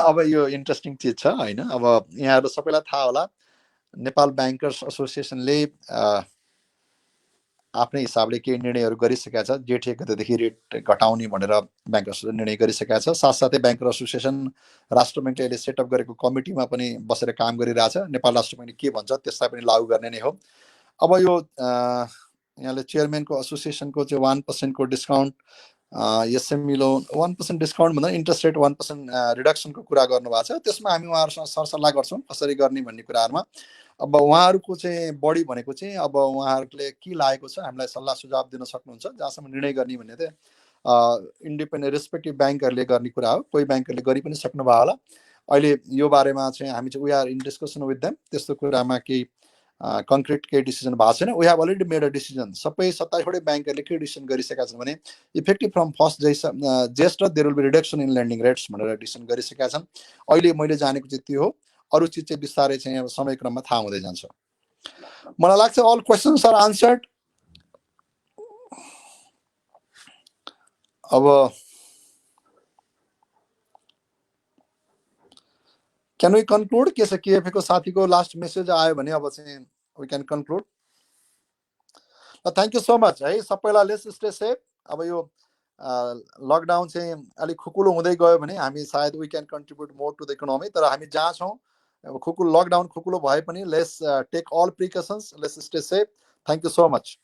अब यो इन्ट्रेस्टिङ चिज छ होइन। अब यहाँहरू सबैलाई थाहा होला, नेपाल ब्याङ्कर्स एसोसिएसनले आफ्नै हिसाबले केही निर्णयहरू गरिसकेका छ। जेठ 1 गतेदेखि रेट घटाउने भनेर ब्याङ्कर्सले निर्णय गरिसकेका छ। साथसाथै ब्याङ्कर एसोसिएसन राष्ट्र ब्याङ्कले अहिले सेटअप गरेको कमिटीमा पनि बसेर काम गरिरहेछ। नेपाल राष्ट्र ब्याङ्कले के भन्छ त्यसलाई पनि लागू गर्ने नै हो। अब यो यहाँले चेयरम्यानको एसोसिएसनको चाहिँ 1% को डिस्काउन्ट, एसएमई लोन 1% डिस्काउन्ट भन्दा इन्ट्रेस्ट रेट 1% रिडक्सनको कुरा गर्नुभएको छ। त्यसमा हामी उहाँहरूसँग सरसल्लाह गर्छौँ कसरी गर्ने भन्ने कुराहरूमा। अब उहाँहरूको चाहिँ बढी भनेको चाहिँ अब उहाँहरूले के लागेको छ हामीलाई सल्लाह सुझाव दिन सक्नुहुन्छ। जहाँसम्म निर्णय गर्ने भन्ने चाहिँ इन्डिपेन्डेन्ट रेस्पेक्टिभ ब्याङ्कहरूले गर्ने कुरा हो। कोही ब्याङ्कहरूले गरि पनि सक्नुभयो होला। अहिले यो बारेमा चाहिँ हामी चाहिँ we are in discussion with them. त्यस्तो कुरामा केही कङ्क्रिट केही डिसिजन भएको छैन। We have already made a decision. सबै 27वटै ब्याङ्कहरूले के डिसिजन गरिसकेका छन् भने effective from 1 Jestha there will be reduction in lending rates भनेर डिसिजन गरिसकेका छन्। अहिले मैले जानेको चाहिँ त्यो हो। अरू चिज चाहिँ बिस्तारै चाहिँ अब समयक्रममा थाहा हुँदै जान्छ। मलाई लाग्छ अल क्वेसन्स आर आन्सर्ड। अब क्यान वी कन्क्लुड? के छ, केएफए को साथीको लास्ट मेसेज आयो भने अब चाहिँ we can conclude. Thank you so much है सबैलाई। Let's stay safe. अब यो लकडाउन चाहिँ अलिक खुकुलो हुँदै गयो भने हामी सायद we can contribute more to the economy. तर हामी जहाँ छौँ अब लकडाउन खुकुलो भए पनि let's take all precautions, let's stay safe. Thank you so much.